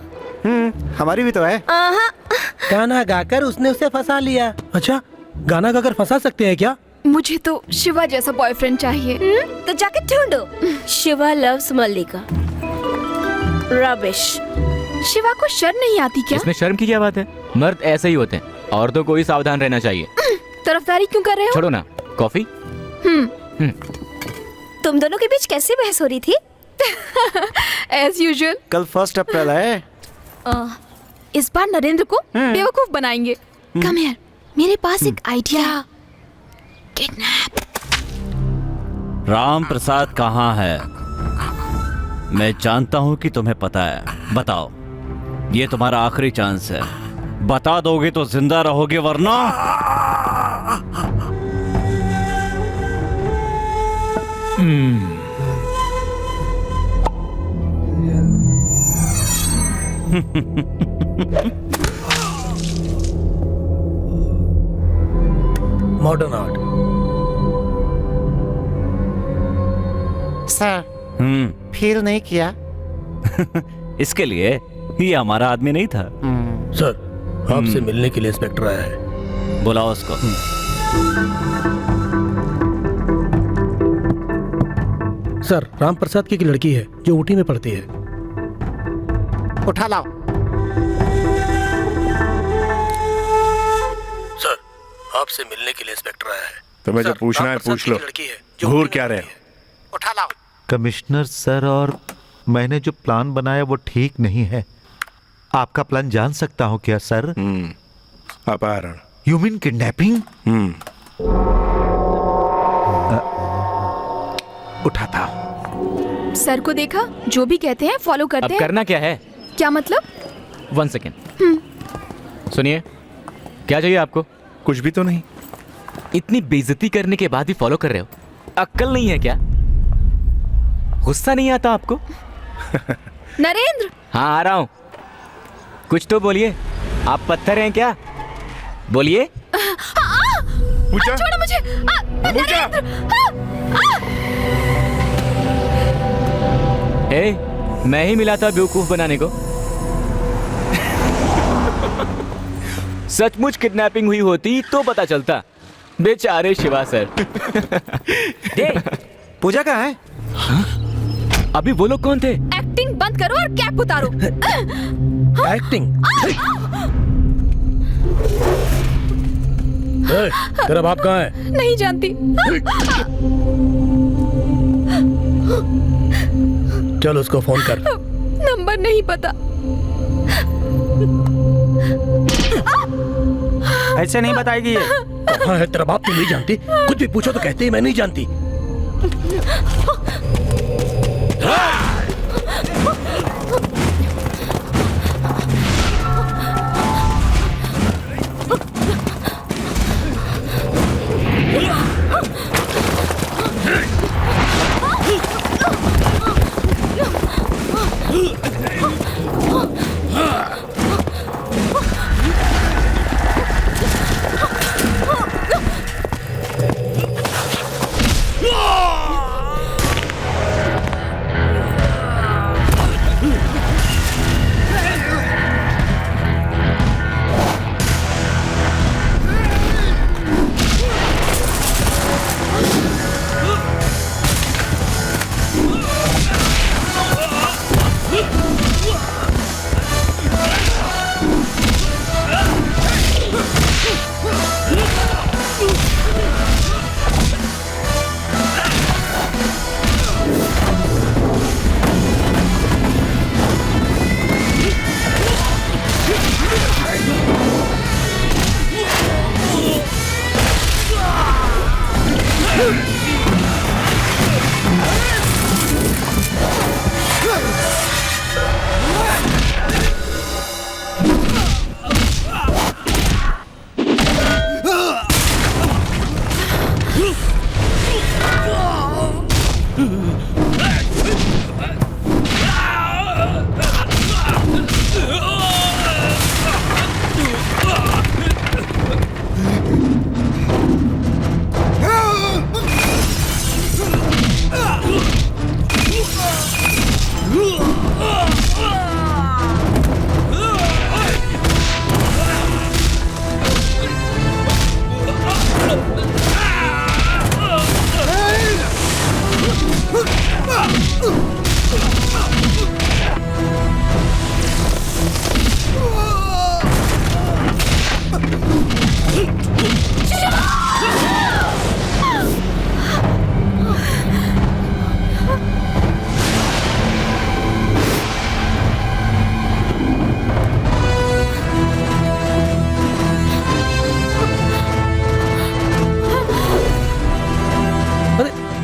हमारी भी तो है। गाना गाकर उसने उसे फंसा लिया। अच्छा, गाना गाकर फंसा सकते हैं क्या? मुझे तो शिवा जैसा बॉयफ्रेंड चाहिए। तो जाके ढूंढो। शिवा लव्स मल्लिका। रबिश। शिवा को शर्म नहीं आती क्या? इसमें शर्म की क्या बात है? मर्द ऐसे ही होते हैं, औरतों को ही सावधान रहना चाहिए। तरफदारी क्यों कर रहे हो? छोड़ो ना, कॉफी। तुम दोनों के बीच कैसी बहस हो रही थी? As usual. कल 1 अप्रैल है। इस बार नरेंद्र को बेवकूफ बनाएंगे। कम हियर, मेरे पास एक आइडिया। किडनैप। राम प्रसाद कहाँ है? मैं जानता हूं कि तुम्हें पता है। बताओ, ये तुम्हारा आखिरी चांस है। बता दोगे तो जिंदा रहोगे, वरना मॉडर्न आर्ट। सर, फील नहीं किया? इसके लिए ये हमारा आदमी नहीं था। सर, आपसे मिलने के लिए इंस्पेक्टर आया है। बुलाओ उसको। सर, राम प्रसाद की एक लड़की है जो ऊटी में पढ़ती है। उठा लाओ। सर, आपसे मिलने के लिए इंस्पेक्टर आया है। तुम्हें जो पूछना है पूछ लो। घूर क्या रहे हो? उठा लाओ। कमिश्नर सर, और मैंने जो प्लान बनाया वो ठीक नहीं है। आपका प्लान जान सकता हूं क्या सर? अपहरण। You mean kidnapping? उठाता हूं। सर को देखा, जो भी कहते हैं फॉलो करते अब हैं। करना क्या है? क्या मतलब? 1 सेकेंड। सुनिए, क्या चाहिए आपको? कुछ भी तो नहीं। इतनी बेइज्जती करने के बाद भी फॉलो कर रहे हो? अक्ल नहीं है क्या? गुस्सा नहीं आता आपको? नरेंद्र। हाँ, आ रहा हूं। कुछ तो बोलिए। आप पत्थर हैं क्या? बोलिए। पूजा, छोड़ो मुझे। पूजा, मैं ही मिला था बेवकूफ बनाने को। सचमुच किडनैपिंग हुई होती तो पता चलता। बेचारे शिवा सर। पूजा कहाँ है? अभी वो लोग कौन थे? एक्टिंग बंद करो और कैप उतारो। एक्टिंग? तेरा बाप कहाँ है? नहीं जानती। चल उसको फोन कर। नंबर नहीं पता। ऐसे नहीं बताएगी ये। कहाँ है तेरा बाप? तू नहीं जानती? कुछ भी पूछो तो कहते ही मैं नहीं जानती।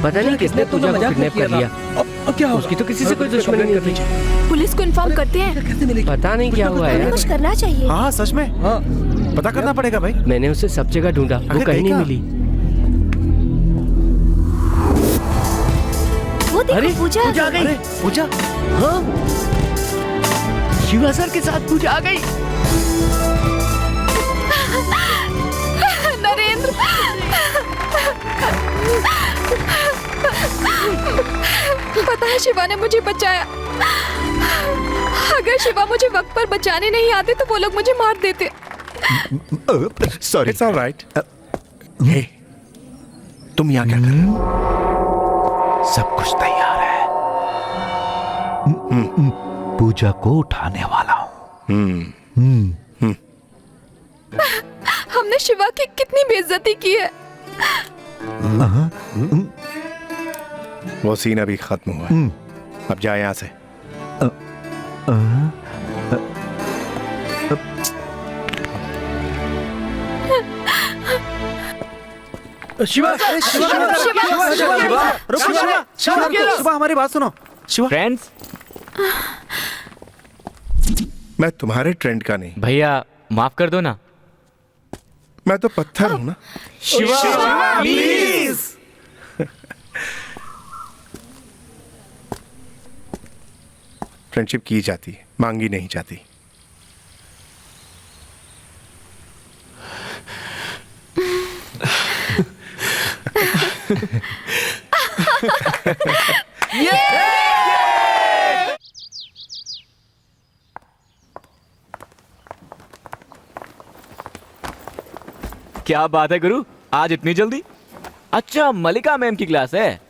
पता नहीं किसने पूजा को किडनैप कर लिया। अब क्या उसकी तो किसी से कोई दुश्मनी नहीं थी। पुलिस को इन्फॉर्म करते हैं। पता नहीं क्या हुआ है। कुछ करना चाहिए। हाँ सच में। हाँ पता करना पड़ेगा भाई। मैंने उसे सब जगह ढूंढा, वो कहीं नहीं मिली। वो देखो, अरे पूजा आ गई। पूजा? हाँ शिवा सर के साथ पूजा आ गई। नरेंद्र, पता है शिवा ने मुझे बचाया। अगर शिवा मुझे वक्त पर बचाने नहीं आते तो वो लोग मुझे मार देते। सॉरी। It's alright. हे, तुम यहाँ क्या कर रहे हो? सब कुछ तैयार है। पूजा को उठाने वाला हूँ। हमने शिवा की कितनी बेइज्जती की है। वो सीन अभी खत्म हुआ है। अब जा यहाँ से। शिवा, शिवा हमारी बात सुनो। शिवा फ्रेंड्स, मैं तुम्हारे ट्रेंड का नहीं। भैया माफ कर दो ना। मैं तो पत्थर हूं ना। शिवा प्लीज। फ्रेंडशिप की जाती है, मांगी नहीं जाती। क्या बात है गुरु, आज इतनी जल्दी? अच्छा, मल्लिका मैम की क्लास है।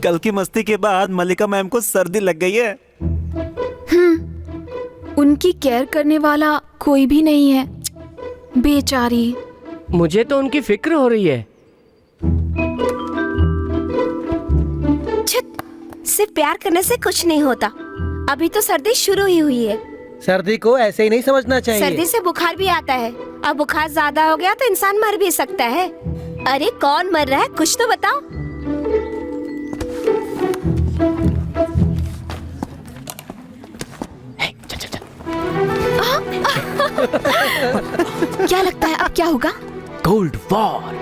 कल की मस्ती के बाद मल्लिका मैम को सर्दी लग गई है। उनकी केयर करने वाला कोई भी नहीं है, बेचारी। मुझे तो उनकी फिक्र हो रही है। सिर्फ प्यार करने से कुछ नहीं होता, अभी तो सर्दी शुरू ही हुई है। सर्दी को ऐसे ही नहीं समझना चाहिए। सर्दी से बुखार भी आता है, अब बुखार ज्यादा हो गया तो इंसान मर भी सकता है। अरे कौन मर रहा है, कुछ तो बताओ। क्या लगता है अब क्या होगा? Cold war.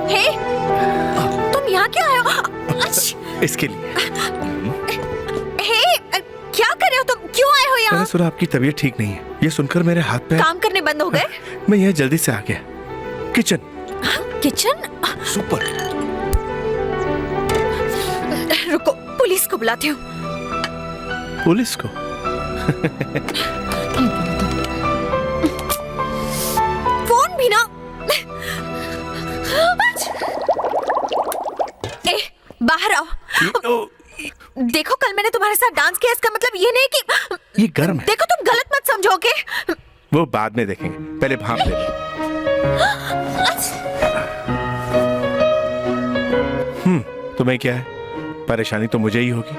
हे, तुम यहाँ क्यों आए हो? इसके लिए। हे, क्या कर रहे हो तुम? क्यों आए हो यहाँ? मैंने सुना आपकी तबीयत ठीक नहीं है। ये सुनकर मेरे हाथ पैर काम करने बंद हो गए? मैं यहाँ जल्दी से आ गया। किचन। किचन? सुपर। रुको, पुलिस को बुलाती हूँ। पुलिस को? फोन भी ना। बाहर आओ। देखो, कल मैंने तुम्हारे साथ डांस किया, इसका मतलब ये नहीं कि ये गर्म है। देखो, तुम गलत मत समझोगे। वो बाद में देखेंगे, पहले भाप ले लो। तुम्हें क्या है? परेशानी तो मुझे ही होगी।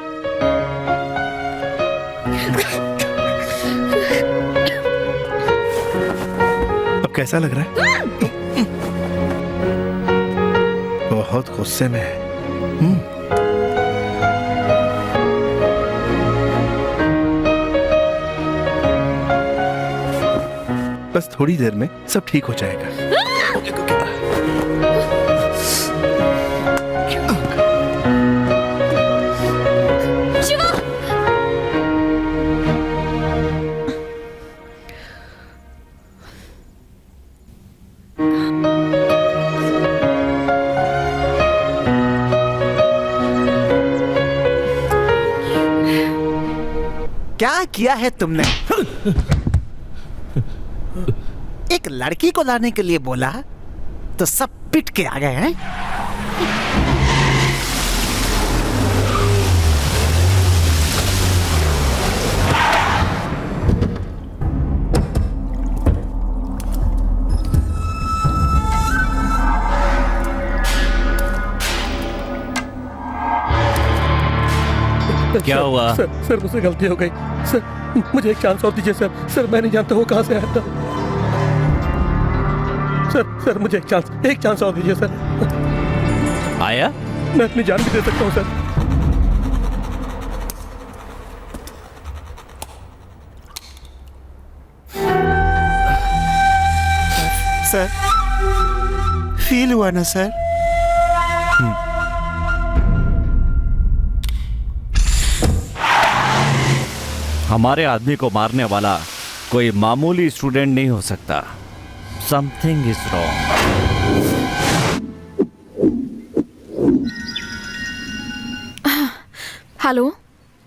अब कैसा लग रहा है? बहुत गुस्से में है। बस थोड़ी देर में सब ठीक हो जाएगा। क्या किया है तुमने? एक लड़की को लाने के लिए बोला तो सब पिट के आ गए हैं। क्या हुआ? सर मुझसे गलती हो गई सर, मुझे एक चांस और दीजिए सर। सर मैं नहीं जानता वो कहाँ से आया था। सर मुझे एक चांस और दीजिए सर। आया? मैं अपनी जान भी दे सकता हूँ सर। सर फील हुआ ना सर? हमारे आदमी को मारने वाला कोई मामूली स्टूडेंट नहीं हो सकता। Something is wrong. हेलो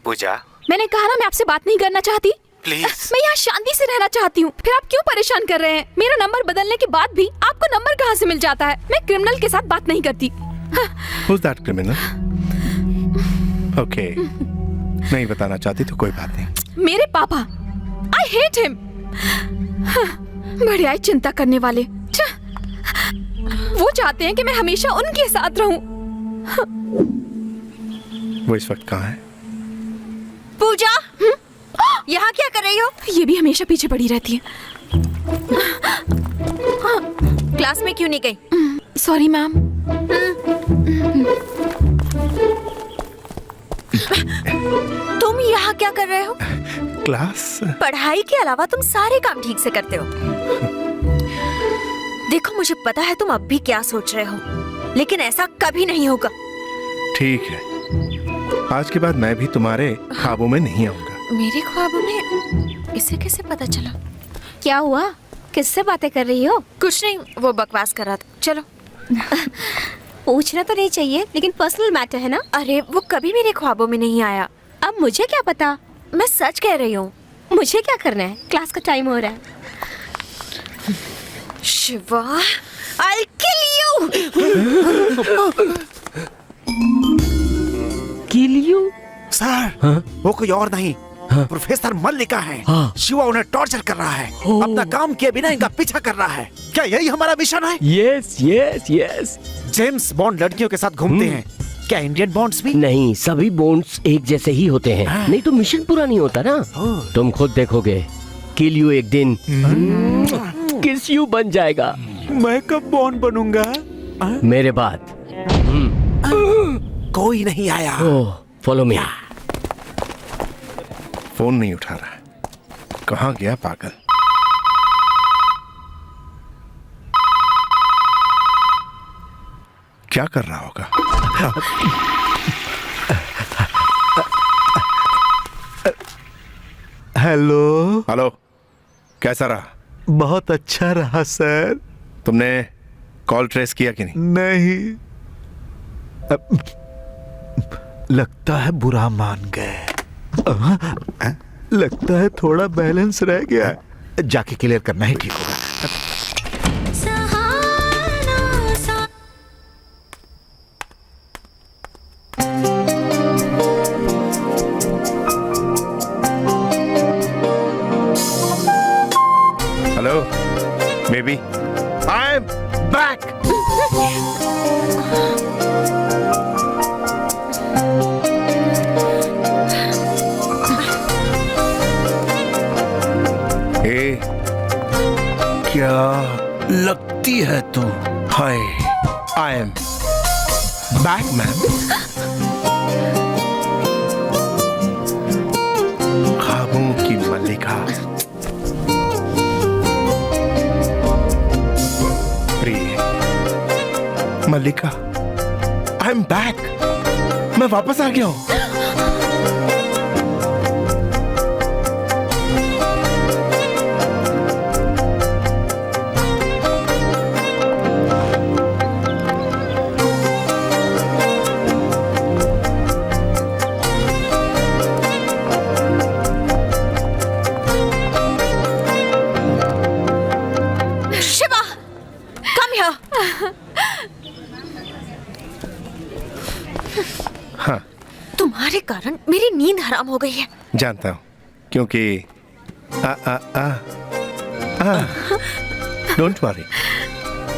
पूजा, मैंने कहा ना मैं आपसे बात नहीं करना चाहती। प्लीज। मैं यहाँ शांति से रहना चाहती हूँ, फिर आप क्यों परेशान कर रहे हैं? मेरा नंबर बदलने के बाद भी आपको नंबर कहाँ से मिल जाता है? मैं क्रिमिनल के साथ बात नहीं करती। Who's that criminal? Okay. नहीं बताना चाहती तो कोई बात नहीं। मेरे पापा, आई हेट हिम। बड़े आई चिंता करने वाले। वो चाहते हैं कि मैं हमेशा उनके साथ रहूं। वो इस वक्त कहाँ है? पूजा, यहाँ क्या कर रही हो? ये भी हमेशा पीछे पड़ी रहती है। क्लास में क्यों नहीं गई? Sorry ma'am. तुम यहाँ क्या कर रहे हो? क्लास? पढ़ाई के अलावा तुम सारे काम ठीक से करते हो। देखो, मुझे पता है तुम अब भी क्या सोच रहे हो, लेकिन ऐसा कभी नहीं होगा। ठीक है, आज के बाद मैं भी तुम्हारे ख्वाबों में नहीं आऊंगा। मेरे ख्वाबों में? इसे कैसे पता चला? क्या हुआ? किससे बातें कर रही हो? कुछ नहीं, वो बकवास कर रहा था। चलो। पूछना तो नहीं चाहिए, लेकिन पर्सनल मैटर है ना। अरे वो कभी मेरे ख्वाबों में नहीं आया। अब मुझे क्या पता, मैं सच कह रही हूँ। मुझे क्या करना है, क्लास का टाइम हो रहा है। Shiva, I'll kill you! Kill you? Sir, वो कोई और नहीं, प्रोफेसर मल्लिका है। शिवा उन्हें टॉर्चर कर रहा है, अपना काम किए बिना इनका पीछा कर रहा है। क्या यही हमारा मिशन है? Yes yes yes. James bond लड़कियों के साथ घूमते हैं, क्या इंडियन बॉन्ड्स भी? नहीं, सभी बॉन्ड्स एक जैसे ही होते हैं। नहीं तो मिशन पूरा नहीं होता ना। तुम खुद देखोगे, किल यू एक दिन किस यू बन जाएगा। मैं कब बॉन्ड बनूंगा? मेरे बाद। कोई नहीं आया। Follow me. फोन नहीं उठा रहा, कहाँ गया पागल? क्या कर रहा होगा? हेलो। हेलो, कैसा रहा? बहुत अच्छा रहा सर। तुमने कॉल ट्रेस किया कि नहीं? नहीं। लगता है बुरा मान गए। लगता है थोड़ा बैलेंस रह गया, जाके क्लियर करना ही ठीक होगा। Hello baby, I am back. क्या लगती है तू? हाय, आई एम बैक मैम। ख्वाबों की मल्लिका, प्रिय मल्लिका, आई एम बैक। मैं वापस आ गया हूं। तुम्हारे कारण मेरी नींद हराम हो गई है। जानता हूं, क्योंकि डोंट वरी,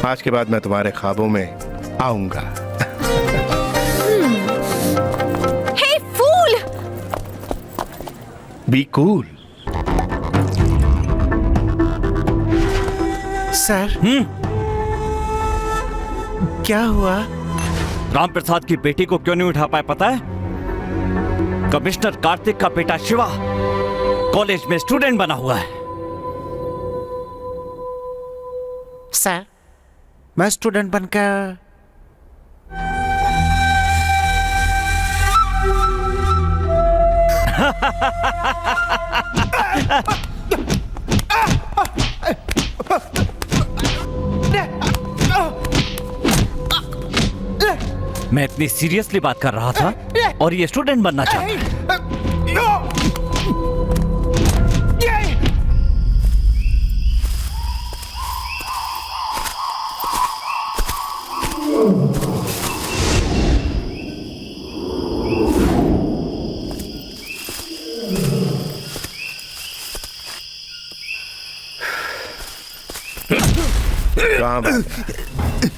आज के बाद मैं तुम्हारे ख्वाबों में आऊंगा। Hey fool! Be cool. Sir, क्या हुआ? राम प्रसाद की बेटी को क्यों नहीं उठा पाए पता है? कमिश्नर कार्तिक का बेटा शिवा कॉलेज में स्टूडेंट बना हुआ है। सर, मैं स्टूडेंट बनकर मैं इतनी सीरियसली बात कर रहा था और ये स्टूडेंट बनना चाहता है।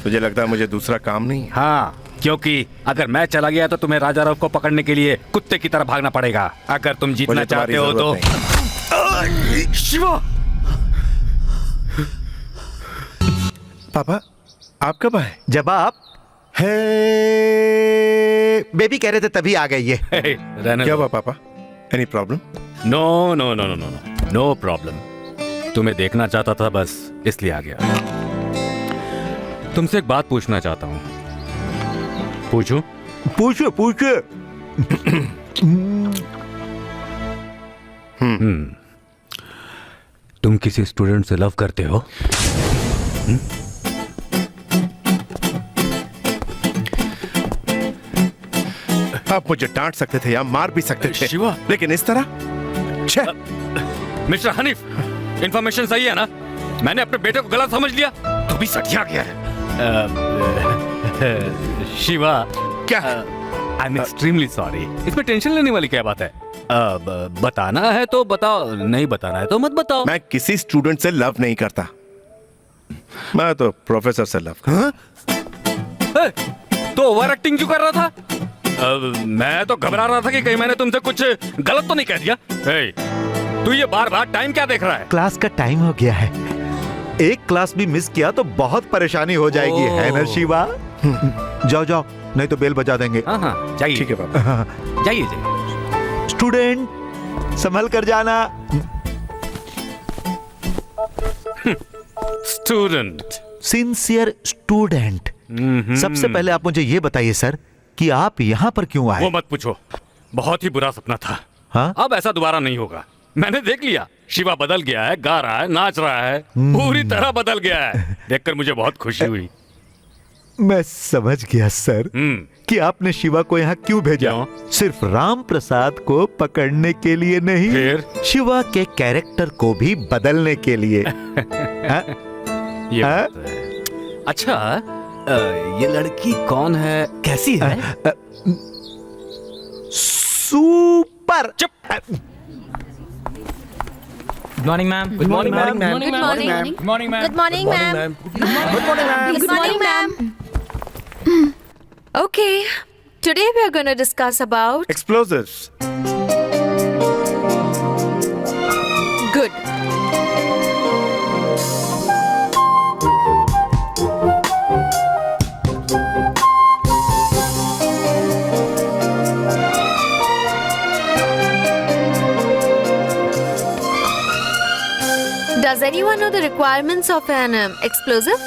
तुझे लगता है मुझे दूसरा काम नहीं? हाँ, क्योंकि अगर मैं चला गया तो तुम्हें राजा राव को पकड़ने के लिए कुत्ते की तरह भागना पड़ेगा। अगर तुम जीतना चाहते हो तो। शिवा! पापा, आप कब आए? जब आप बेबी कह रहे थे तभी आ गए ये। क्या हुआ पापा? Any problem? No no no no no no no problem. तुम्हें देखना चाहता था, बस इसलिए आ गया। तुमसे एक बात पूछना चाहता हूँ। पूछो पूछो पूछो। तुम किसी स्टूडेंट से लव करते हो? आप मुझे डांट सकते थे या मार भी सकते थे शिवा। लेकिन इस तरह मिस्टर हनीफ, इंफॉर्मेशन सही है ना? मैंने अपने बेटे को गलत समझ लिया तो भी सटिया गया है। शिवा, क्या? I am extremely sorry. इसमें टेंशन लेने वाली क्या बात है? बताना है तो बताओ, नहीं बताना है तो मत बताओ। मैं किसी स्टूडेंट से लव नहीं करता, मैं तो प्रोफेसर से लव करता। तो ओवर एक्टिंग क्यों कर रहा था? मैं तो घबरा रहा था कि कहीं मैंने तुमसे कुछ गलत तो नहीं कह दिया। तू ये बार बार टाइम क्या देख रहा है? क्लास का टाइम हो गया है, एक क्लास भी मिस किया तो बहुत परेशानी हो जाएगी, है ना शिवा? जाओ जाओ, नहीं तो बेल बजा देंगे। हाँ, जाइए। ठीक है पापा, जाइए जाइए। स्टूडेंट संभल कर जाना। Student, sincere student. सबसे पहले आप मुझे ये बताइए सर कि आप यहाँ पर क्यों आए? वो मत पूछो, बहुत ही बुरा सपना था। हाँ? अब ऐसा दोबारा नहीं होगा। मैंने देख लिया, शिवा बदल गया है, गा रहा है, नाच रहा है, पूरी तरह बदल गया है। देखकर मुझे बहुत खुशी हुई। मैं समझ गया सर कि आपने शिवा को यहाँ क्यों भेजा। सिर्फ राम प्रसाद को पकड़ने के लिए नहीं, फिर? शिवा के कैरेक्टर को भी बदलने के लिए। ये बात है। अच्छा, ये लड़की कौन है, कैसी है? सुपर। चुप। Good morning ma'am. Good morning ma'am. Good morning ma'am. Good morning ma'am. Good morning ma'am. Good morning ma'am. Okay, today we are going to discuss about explosives. Good. Does anyone know the requirements of an explosive?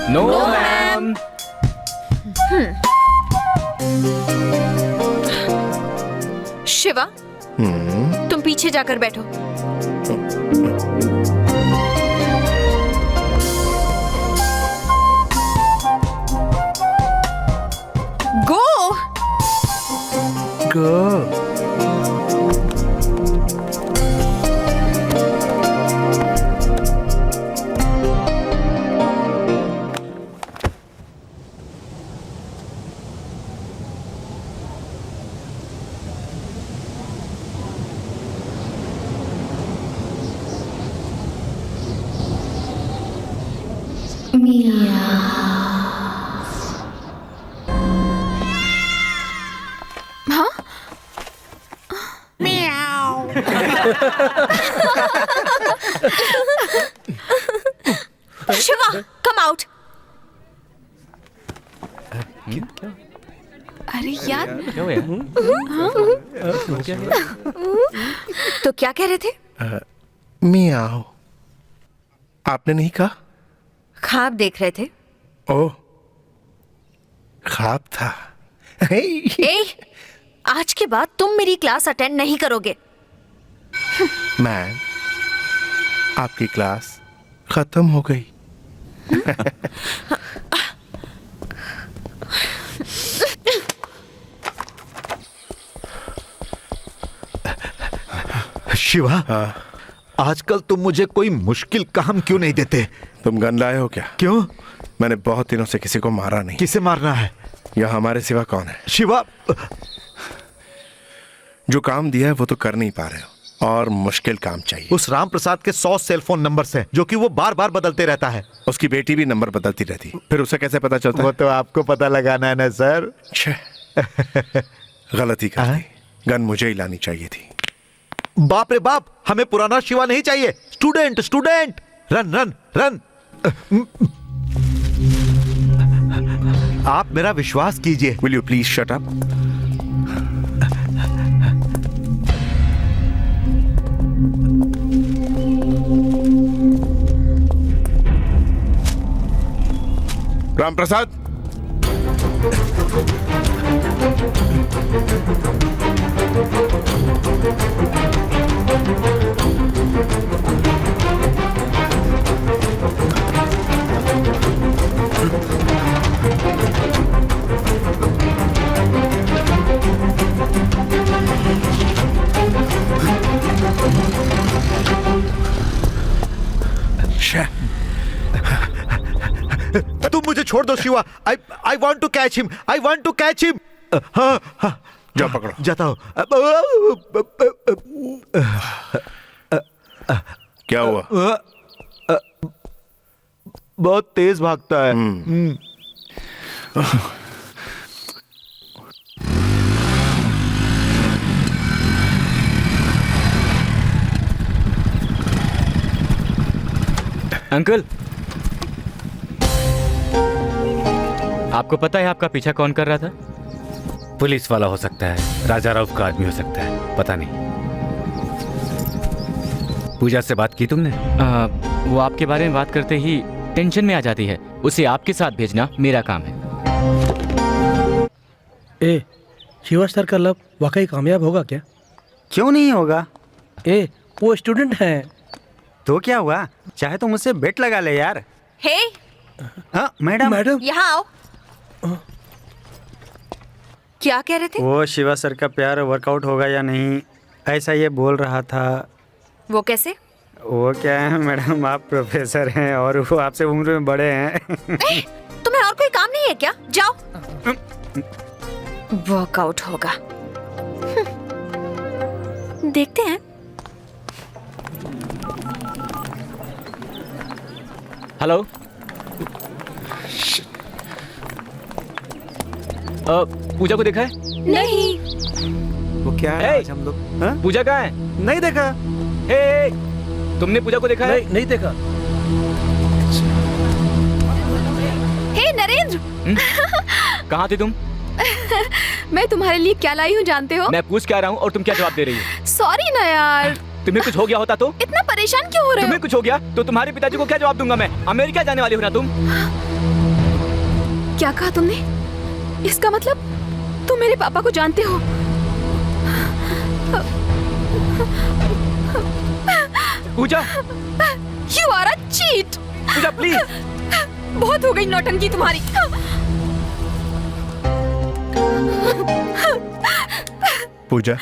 No ma'am. Shiva, तुम पीछे जाकर बैठो। गो गो। Shiva, come out. अरे यार, तो क्या कह रहे थे? मियाओ। आपने नहीं कहा? ख्वाब देख रहे थे। ओह, ख्वाब था। ए, आज के बाद तुम मेरी क्लास अटेंड नहीं करोगे। मैम, आपकी क्लास खत्म हो गई। शिवा, आजकल तुम मुझे कोई मुश्किल काम क्यों नहीं देते? तुम गन लाए हो क्या? क्यों? मैंने बहुत दिनों से किसी को मारा नहीं। किसे मारना है? यह हमारे सिवा कौन है? शिवा, जो काम दिया है वो तो कर नहीं पा रहे हो और मुश्किल काम चाहिए। उस राम प्रसाद के 100 सेलफोन नंबर्स हैं जो कि वो बार बार बदलते रहता है। उसकी बेटी भी नंबर बदलती रहती, फिर उसे कैसे पता चलता? वो तो आपको पता लगाना है ना सर। गलती कर दी, गन मुझे ही लानी चाहिए थी। बाप रे बाप, हमें पुराना शिवा नहीं चाहिए। Student student, run run run. आप मेरा विश्वास कीजिए। Will you please shut up? Ram Prasad, तुम मुझे छोड़ दो Shiva. I want to catch him, I want to catch him. हाँ हाँ, जाओ पकड़ो। जाता हूँ। क्या हुआ? बहुत तेज भागता है। अंकल, आपको पता है आपका पीछा कौन कर रहा था? पुलिस वाला हो सकता है, राजा राव का आदमी हो सकता है, पता नहीं। पूजा से बात की तुमने? वो आपके बारे में बात करते ही टेंशन में आ जाती है। उसे आपके साथ भेजना मेरा काम है। ए, शिवा सर का लव वाकई कामयाब होगा क्या? क्यों नहीं होगा? वो स्टूडेंट हैं। तो क्या हुआ, चाहे तो मुझसे बेट लगा ले यार। हे, हाँ मैडम, यहाँ आओ। क्या कह रहे थे? वो शिवा सर का प्यार वर्कआउट होगा या नहीं, ऐसा ये बोल रहा था। वो कैसे? वो क्या है मैडम, आप प्रोफेसर हैं और वो आपसे उम्र में बड़े हैं। तुम्हें और कोई काम नहीं है क्या? जाओ। वर्कआउट होगा, देखते हैं। हेलो, पूजा को देखा है? नहीं। वो क्या है आज हम लोग? पूजा कहाँ है? नहीं देखा। तुमने पूजा को देखा है? नहीं देखा। हे नरेंद्र, कहाँ थे तुम? मैं तुम्हारे लिए क्या लाई हूँ जानते हो? मैं पूछ क्या रहा हूँ और तुम क्या जवाब दे रही हो? सॉरी ना यार। तुम्हें कुछ हो गया होता तो? इतना परेशान क्यों हो रहे हो? तुम्हें कुछ हो गया तो तुम्हारे पिताजी को क्या जवाब दूंगा मैं? अमेरिका जाने वाली हो ना तुम? क्या कहा तुमने? इसका मतलब तुम मेरे पापा को जानते हो? Puja, You are a cheat. Puja please. बहुत हो गई नौटंकी तुम्हारी। पूजा,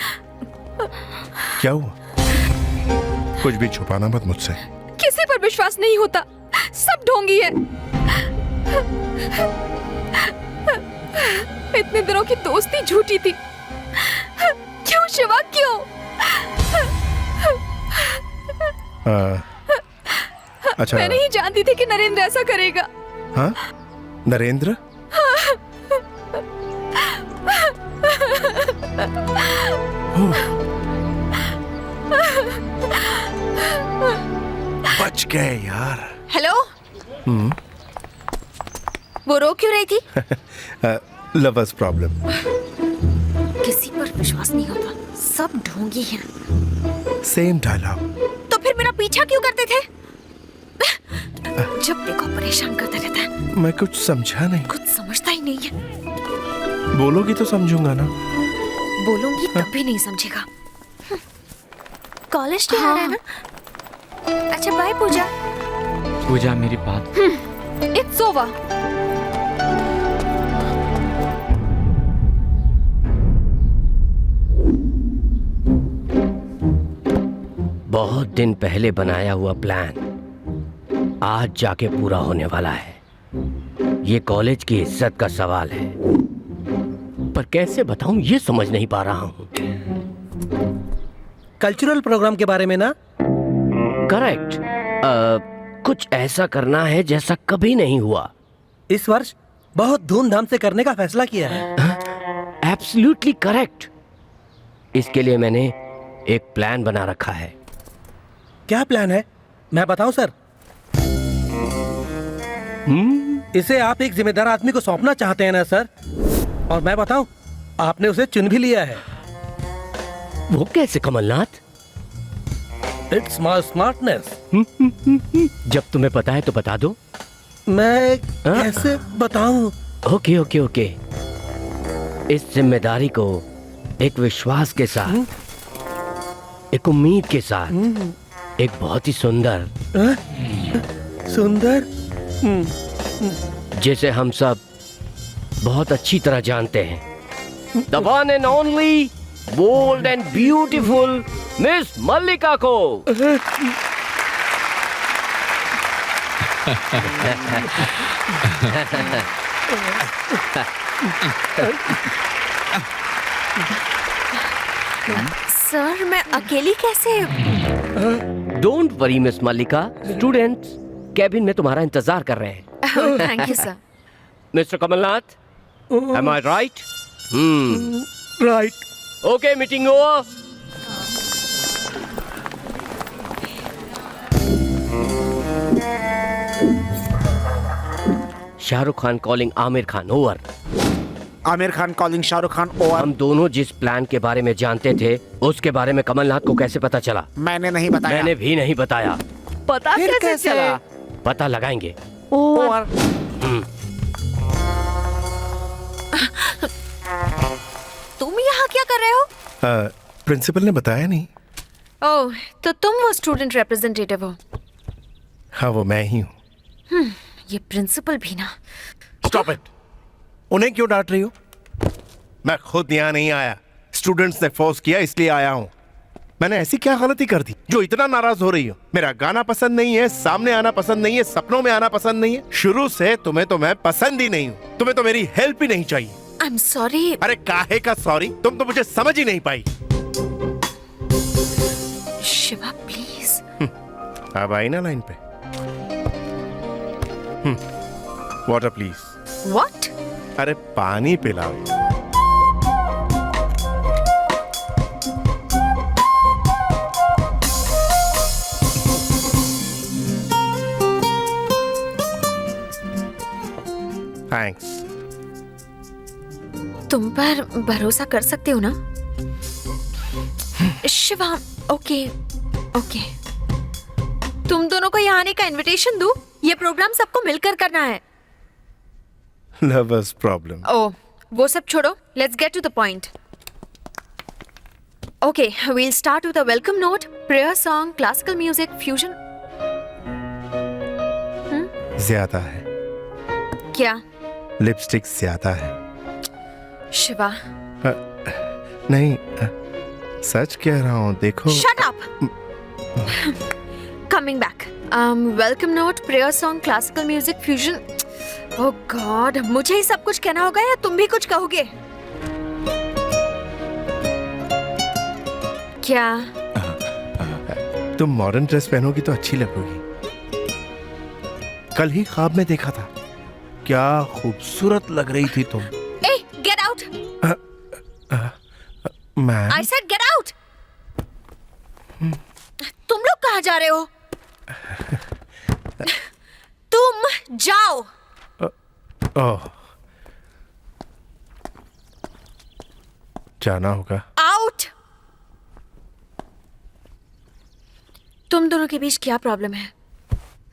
क्या हुआ? कुछ भी छुपाना मत मुझसे। किसी पर विश्वास नहीं होता, सब ढोंगी है। इतने दिनों की दोस्ती झूठी थी। क्यों शिवा, क्यों? अच्छा, मैं नहीं जानती थी कि नरेंद्र ऐसा करेगा। हाँ, नरेंद्र? बच गए यार। हेलो। वो रो क्यों रही थी? Lovers problem. किसी पर विश्वास नहीं होता, सब ढोंगी हैं। Same dialogue. तो फिर मेरा पीछा क्यों करते थे? जब देखो परेशान करता रहता है। मैं कुछ समझा नहीं। कुछ समझता ही नहीं है। बोलोगी तो समझूंगा ना। बोलूंगी तब भी नहीं समझेगा। कॉलेज तो आ रहा है ना? अच्छा बाय पूजा। पूजा मेरी बात। It's over. बहुत दिन पहले बनाया हुआ प्लान आज जाके पूरा होने वाला है। ये कॉलेज की इज्जत का सवाल है, पर कैसे बताऊं ये समझ नहीं पा रहा हूं। कल्चरल प्रोग्राम के बारे में ना? करेक्ट। कुछ ऐसा करना है जैसा कभी नहीं हुआ। इस वर्ष बहुत धूमधाम से करने का फैसला किया है। Absolutely correct. इसके लिए मैंने एक प्लान बना रखा है। क्या प्लान है? मैं बताऊं सर? इसे आप एक जिम्मेदार आदमी को सौंपना चाहते हैं ना सर? और मैं बताऊं, आपने उसे चुन भी लिया है। वो कैसे कमलनाथ? It's my smartness. जब तुम्हें पता है तो बता दो। मैं कैसे बताऊं? Okay okay okay. इस जिम्मेदारी को एक विश्वास के साथ, एक उम्मीद के साथ, एक बहुत ही सुंदर जिसे हम सब बहुत अच्छी तरह जानते हैं, The one and only, bold and beautiful Miss मल्लिका को। सर मैं अकेली कैसे? Don't worry miss Mallika, students cabin में तुम्हारा इंतजार कर रहे हैं। Thank you sir. Mister Kamalnath, am I right? Right. Okay, meeting over. Shahrukh Khan calling Aamir Khan, over. Aamir Khan calling Shahrukh Khan, over. हम दोनों जिस प्लान के बारे में जानते थे उसके बारे में कमलनाथ को कैसे पता चला? मैंने नहीं बताया। मैंने भी नहीं बताया। पता कैसे चला? पता लगाएंगे, ओवर। तुम यहाँ क्या कर रहे हो? प्रिंसिपल ने बताया नहीं। ओह, तो तुम वो स्टूडेंट रिप्रेजेंटेटिव हो? हाँ, वो मैं ही हूँ। ये प्रिंसिपल भी ना। Stop it. उन्हें क्यों डांट रही हो? मैं खुद यहाँ नहीं आया, स्टूडेंट्स ने फोर्स किया इसलिए आया हूँ। मैंने ऐसी क्या गलती कर दी जो इतना नाराज हो रही हो? मेरा गाना पसंद नहीं है, सामने आना पसंद नहीं है, सपनों में आना पसंद नहीं है। शुरू से तुम्हें तो मैं पसंद ही नहीं हूँ। तुम्हें तो मेरी हेल्प ही नहीं चाहिए। I'm sorry। अरे काहे का सॉरी? तुम तो मुझे समझ ही नहीं पाई। शिवा प्लीज। अब आई ना लाइन पे। Water please. What? अरे पानी पिलाओ। थैंक्स। तुम पर भरोसा कर सकते हो ना? Shiva, okay okay. तुम दोनों को यहाँ आने का इनविटेशन दूं? ये प्रोग्राम सबको मिलकर करना है। Lovers problem. ओह, वो सब छोड़ो, let's get to the point. Okay, we'll start with a welcome note, prayer song, classical music, fusion। ज्यादा है। क्या? लिपस्टिक ज्यादा है। शिवा। नहीं, सच कह रहा हूँ, देखो। Shut up! Coming back. Welcome note, prayer song, classical music, fusion। Oh God, मुझे ही सब कुछ कहना होगा या तुम भी कुछ कहोगे? क्या? तुम मॉडर्न ड्रेस पहनोगी तो अच्छी लगोगी। कल ही ख्वाब में देखा था, क्या खूबसूरत लग रही थी तुम। Hey, get out! Ma'am. I said get out! तुम लोग कहाँ जा रहे हो? तुम जाओ। ओह, जाना होगा। आउट। तुम दोनों के बीच क्या प्रॉब्लम है?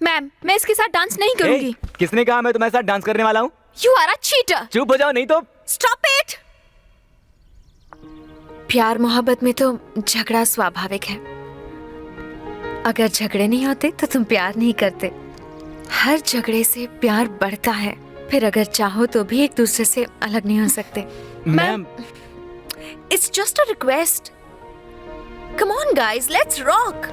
मैम, मैं इसके साथ डांस नहीं करूंगी। किसने कहा मैं तुम्हारे साथ डांस करने वाला हूँ? You are a cheater। चुप हो जाओ नहीं तो। Stop it! प्यार मोहब्बत में तो झगड़ा स्वाभाविक है। अगर झगड़े नहीं होते तो तुम प्यार नहीं करते। हर झगड़े से प्यार बढ़ता है। फिर अगर चाहो तो भी एक दूसरे से अलग नहीं हो सकते। Ma'am, It's just a request. Come on guys, let's rock.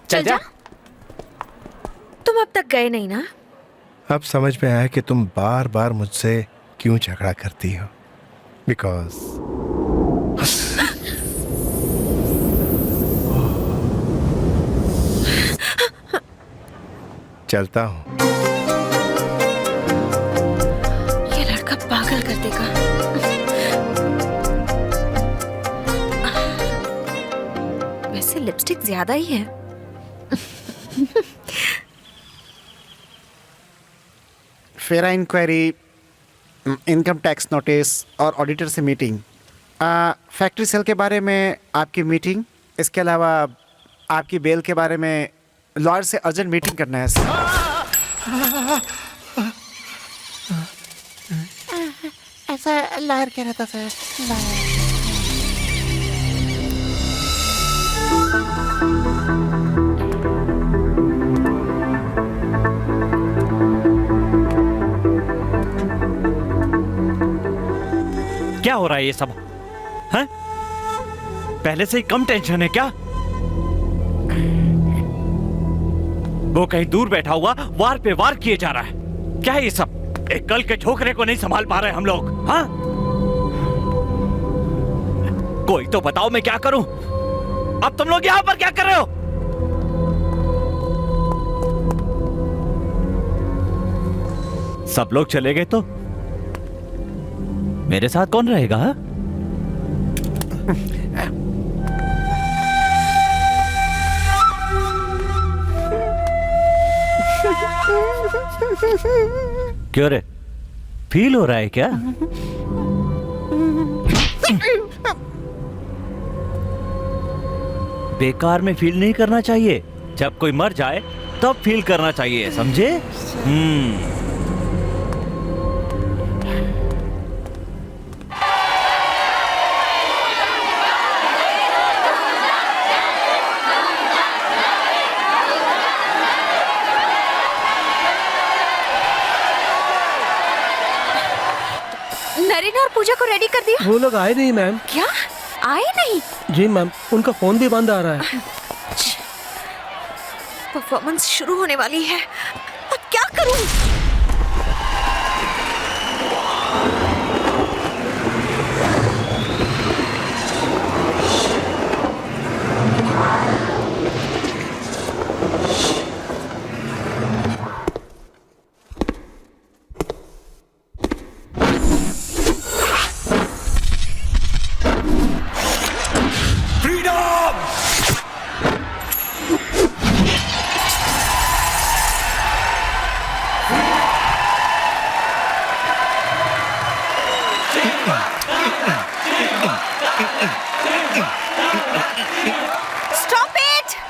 चल जा। तुम अब तक गए नहीं ना? अब समझ में आया कि तुम बार बार मुझसे क्यों झगड़ा करती हो। बिकॉज चलता हूँ। ये लड़का पागल कर देगा। वैसे लिपस्टिक ज्यादा ही है। फेरा इंक्वायरी, इनकम टैक्स नोटिस और ऑडिटर से मीटिंग, फैक्ट्री सेल के बारे में आपकी मीटिंग, इसके अलावा आपकी बेल के बारे में लॉयर से अर्जेंट मीटिंग करना है सर। ऐसा लॉयर कह रहा था सर। क्या हो रहा है ये सब? हैं? पहले से ही कम टेंशन है क्या? वो कहीं दूर बैठा हुआ वार पे वार किए जा रहा है। क्या है ये सब? एक कल के छोकरे को नहीं संभाल पा रहे हम लोग। हाँ, कोई तो बताओ मैं क्या करूं? अब तुम लोग यहां पर क्या कर रहे हो? सब लोग चले गए तो मेरे साथ कौन रहेगा? हा? क्यों रे, फील हो रहा है क्या? बेकार में फील नहीं करना चाहिए। जब कोई मर जाए तब फील करना चाहिए, समझे? नरेन और पूजा को रेडी कर दिया? वो लोग आए नहीं मैम। क्या आए नहीं? जी मैम, उनका फोन भी बंद आ रहा है। परफॉर्मेंस शुरू होने वाली है, अब क्या करूं?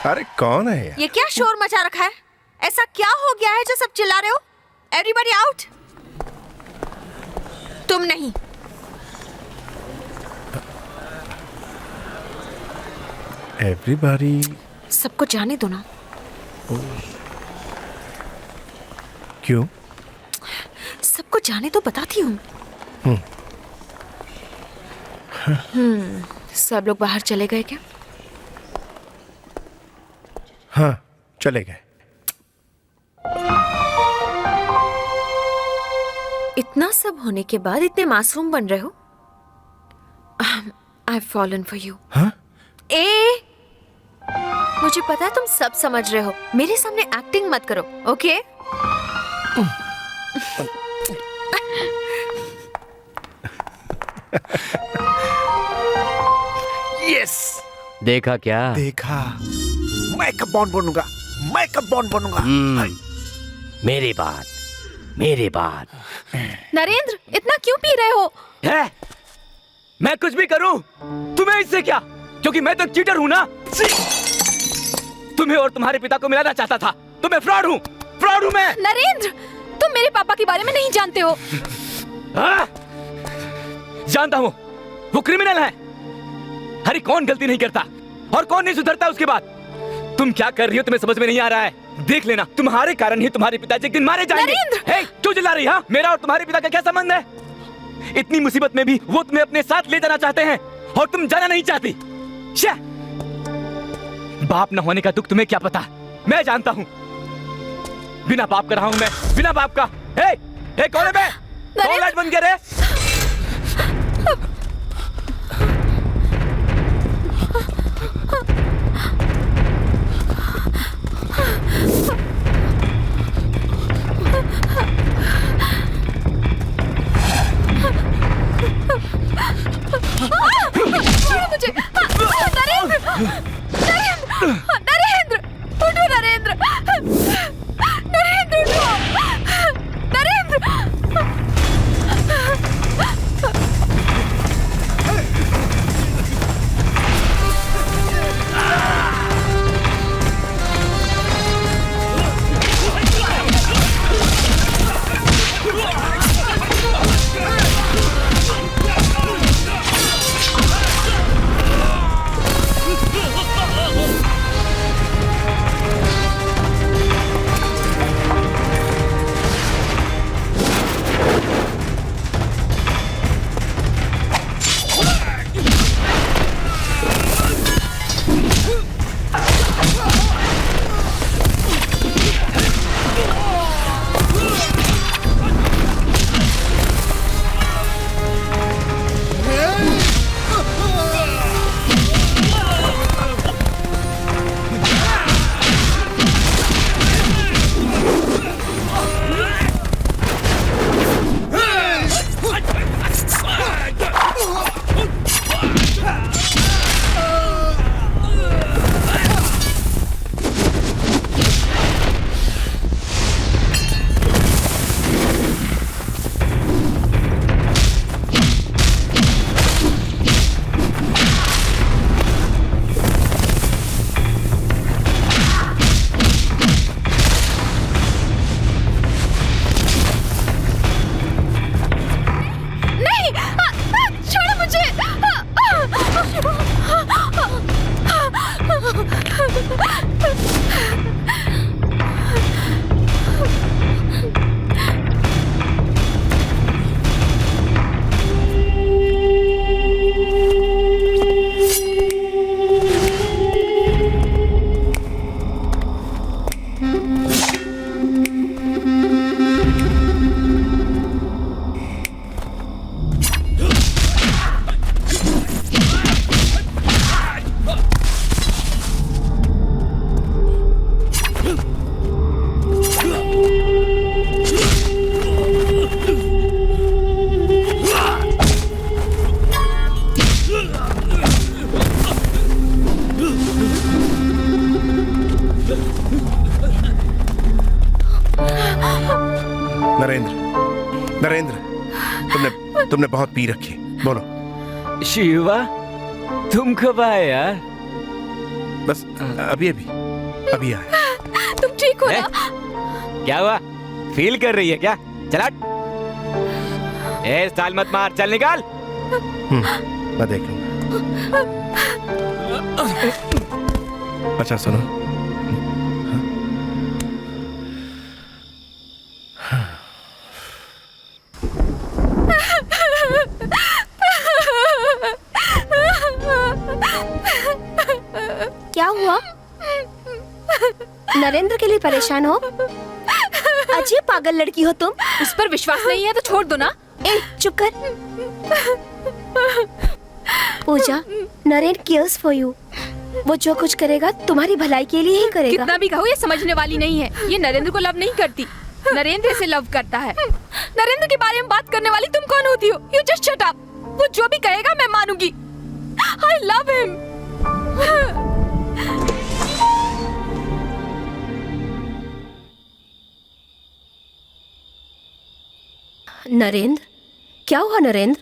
अरे कौन है ये? क्या शोर मचा रखा है? ऐसा क्या हो गया है जो सब चिल्ला रहे हो? Everybody out. तुम नहीं। एवरीबॉडी। सबको जाने दो ना। क्यों? सबको जाने तो बताती हूँ। सब लोग बाहर चले गए क्या? हाँ, चले गए। इतना सब होने के बाद इतने मासूम बन रहे हो? I've fallen for you. हाँ? मुझे पता है तुम सब समझ रहे हो। मेरे सामने एक्टिंग मत करो, ओके? यस। देखा क्या? देखा। मैं कब बॉन्ड बनूंगा? मैं कब बॉन्ड बनूंगा? मेरी बात। नरेंद्र, इतना क्यों पी रहे हो? है? मैं कुछ भी करूं, तुम्हें इससे क्या? क्योंकि मैं तो चीटर हूं ना। तुम्हें और तुम्हारे पिता को मिलाना चाहता था, तो मैं फ्रॉड हूं मैं। नरेंद्र, तुम मेरे पापा के बारे में नहीं जानते हो। जानता हूं, वो क्रिमिनल है। अरे कौन गलती नहीं करता और कौन नहीं सुधरता उसके बाद? तुम क्या कर रही हो तुम्हें समझ में नहीं आ रहा है? देख लेना, तुम्हारे कारण ही तुम्हारे पिताजी एक दिन मारे जाएंगे। हे, क्यों चिल्ला रही है? मेरा और तुम्हारे पिता का क्या संबंध है? इतनी मुसीबत में भी वो तुम्हें अपने साथ ले जाना चाहते हैं और तुम जाना नहीं चाहती। बाप न होने का दुख तुम्हें क्या पता? मैं जानता हूँ। बिना बाप का रहा हूँ मैं, बिना बाप का। हे, कौन है मैं? कौन लाइट बंद करे? मुझे नरेंद्र, उठो नरेंद्र, नरेंद्र उठो, नरेंद्र। तुमने बहुत पी रखी। बोलो। शिवा, तुम कब आए यार? बस अभी आए। तुम ठीक हो ना? क्या हुआ? फील कर रही है क्या? चला, स्टाइल मत मार, चल निकाल। मैं देख लूंगा। अच्छा सुनो, क्या हुआ? नरेंद्र के लिए परेशान हो? अजीब पागल लड़की हो तुम। उस पर विश्वास नहीं है तो छोड़ दो ना। ए, चुप कर। पूजा, नरेंद्र केयर्स फॉर यू। वो जो कुछ करेगा तुम्हारी भलाई के लिए ही करेगा। कितना भी कहो ये समझने वाली नहीं है। ये नरेंद्र को लव नहीं करती, नरेंद्र इसे लव करता है। नरेंद्र के बारे में बात करने वाली तुम कौन होती हो? You just shut up. वो जो भी कहेगा मैं मानूंगी। I love him. नरेंद्र, क्या हुआ नरेंद्र?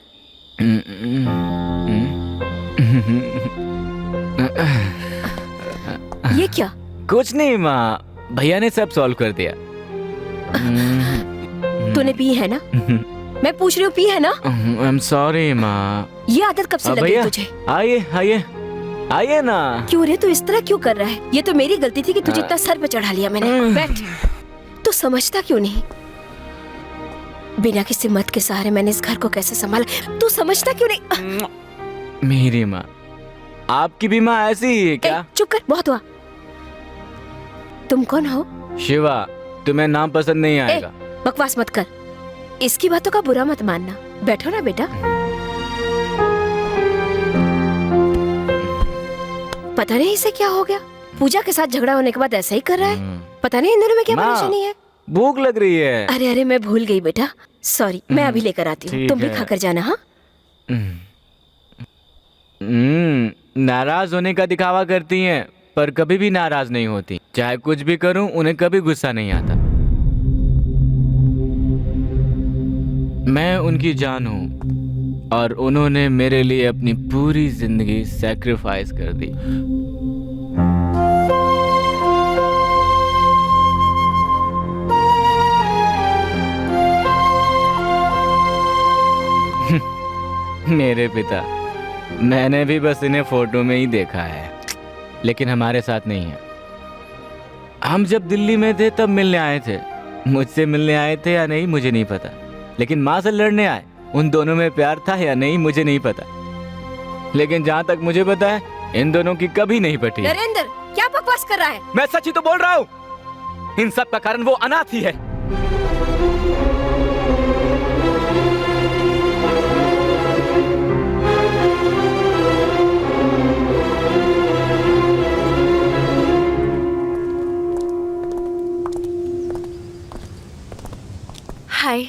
ये क्या? कुछ नहीं माँ, भैया ने सब सॉल्व कर दिया। तूने पी है ना? मैं पूछ रही हूँ, पी है ना? आई एम सॉरी माँ। ये आदत कब से लगी तुझे? आइए आइए आइए ना। क्यों रे, तू इस तरह क्यों कर रहा है? ये तो मेरी गलती थी कि तुझे इतना सर पे चढ़ा लिया मैंने। बैठ। तू समझता क्यों नहीं? बिना किसी मत के सहारे मैंने इस घर को कैसे संभाला, तू समझता क्यों नहीं? मेरी माँ, आपकी भी माँ ऐसी ही है क्या? चुप कर, बहुत हुआ। तुम कौन हो? शिवा, तुम्हें नाम पसंद नहीं आएगा। बकवास मत कर, इसकी बातों का बुरा मत मानना। बैठो ना बेटा। पता नहीं इसे क्या हो गया, पूजा के साथ झगड़ा होने के बाद ऐसा ही कर रहा है। पता नहीं इन दोनों में क्या परेशानी है। भूख लग रही है। अरे अरे, मैं भूल गई बेटा, सॉरी। मैं अभी लेकर आती हूँ, तुम भी खाकर जाना। हाँ, नाराज होने का दिखावा करती हैं, पर कभी भी नाराज नहीं होती। चाहे कुछ भी करूं, उन्हें कभी गुस्सा नहीं आता। मैं उनकी जान हूं और उन्होंने मेरे लिए अपनी पूरी जिंदगी सैक्रिफाइस कर दी। मेरे पिता, मैंने भी बस इन्हें फोटो में ही देखा है, लेकिन हमारे साथ नहीं है। हम जब दिल्ली में थे तब मिलने आए थे। मुझसे मिलने आए थे या नहीं मुझे नहीं पता, लेकिन माँ से लड़ने आए। उन दोनों में प्यार था या नहीं मुझे नहीं पता, लेकिन जहाँ तक मुझे पता है इन दोनों की कभी नहीं पटी। नरेंद्र, क्या बकवास कर रहा है? मैं सच ही तो बोल रहा हूँ। इन सब का कारण वो अनाथ ही है। हाय,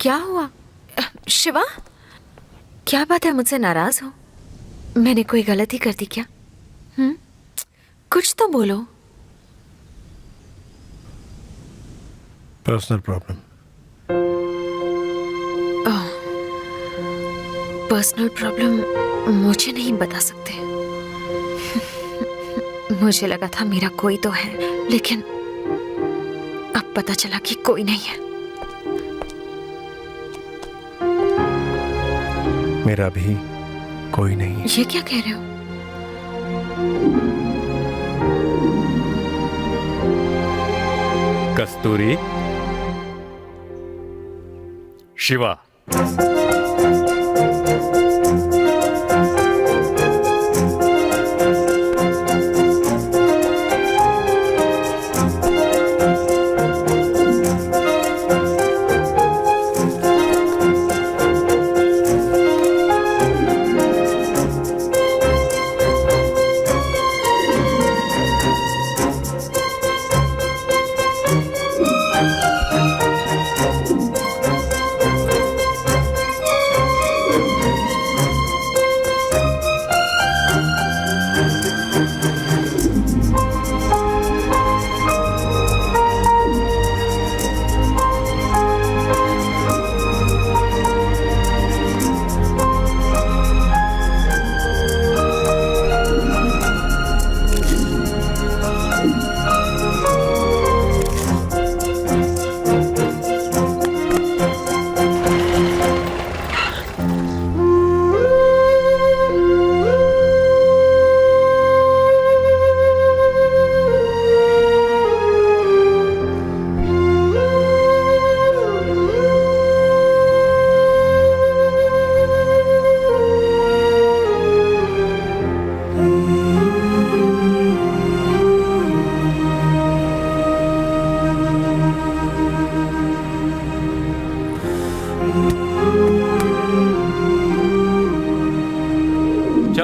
क्या हुआ? शिवा, क्या बात है, मुझसे नाराज हो? मैंने कोई गलती कर दी क्या? कुछ तो बोलो। Personal problem. पर्सनल प्रॉब्लम मुझे नहीं बता सकते। मुझे लगा था मेरा कोई तो है, लेकिन अब पता चला कि कोई नहीं है। मेरा भी कोई नहीं है। ये क्या कह रहे हो? कस्तूरी, शिवा,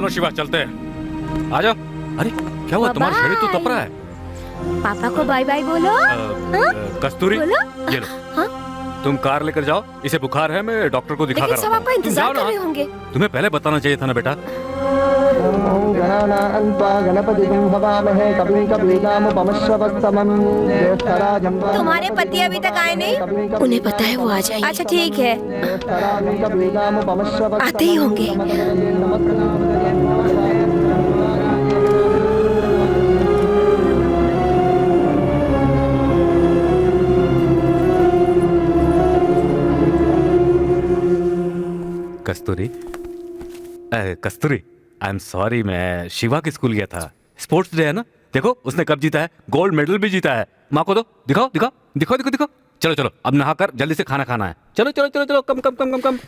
चलो शिवा चलते हैं, आ जाओ। अरे क्या हुआ, तुम्हारा शरीर तो तप रहा है। पापा को बाय बाय बोलो। कस्तूरी बोलो। ये लो, तुम कार लेकर जाओ, इसे बुखार है, मैं डॉक्टर को दिखा लेकिन सब आपका इंतजार कर रहे होंगे। तुम्हें पहले बताना चाहिए था ना बेटा। तुम्हारे पति अभी तक आए नहीं? उन्हें पता है वो आ जाएंगे। अच्छा ठीक है, आते ही होंगे। कस्तूरी, कस्तूरी, आई एम सॉरी, मैं शिवा के स्कूल गया था। स्पोर्ट्स डे है ना, देखो उसने कब जीता है, गोल्ड मेडल भी जीता है। माँ को दो, दिखाओ दिखाओ दिखाओ दिखाओ दिखाओ। चलो चलो अब नहाकर जल्दी से खाना खाना है। चलो चलो चलो चलो, कम कम कम कम कम।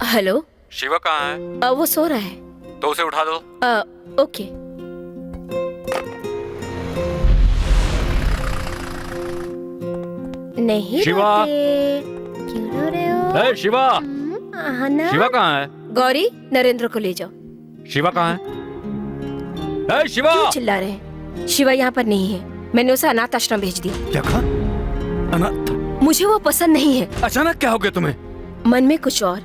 हेलो, शिवा कहाँ है? वो सो रहा है। तो उसे उठा दो। ओके। नहीं शिवा, क्यों रो रहे हो? शिवा, शिवा कहाँ है? गौरी, नरेंद्र को ले जाओ। शिवा कहाँ है? शिवा! क्यों चिल्ला रहे हैं? शिवा यहाँ पर नहीं है, मैंने उसे अनाथ आश्रम भेज दिया। क्या कहा? अनाथ? मुझे वो पसंद नहीं है। अचानक क्या हो गया तुम्हें? मन में कुछ और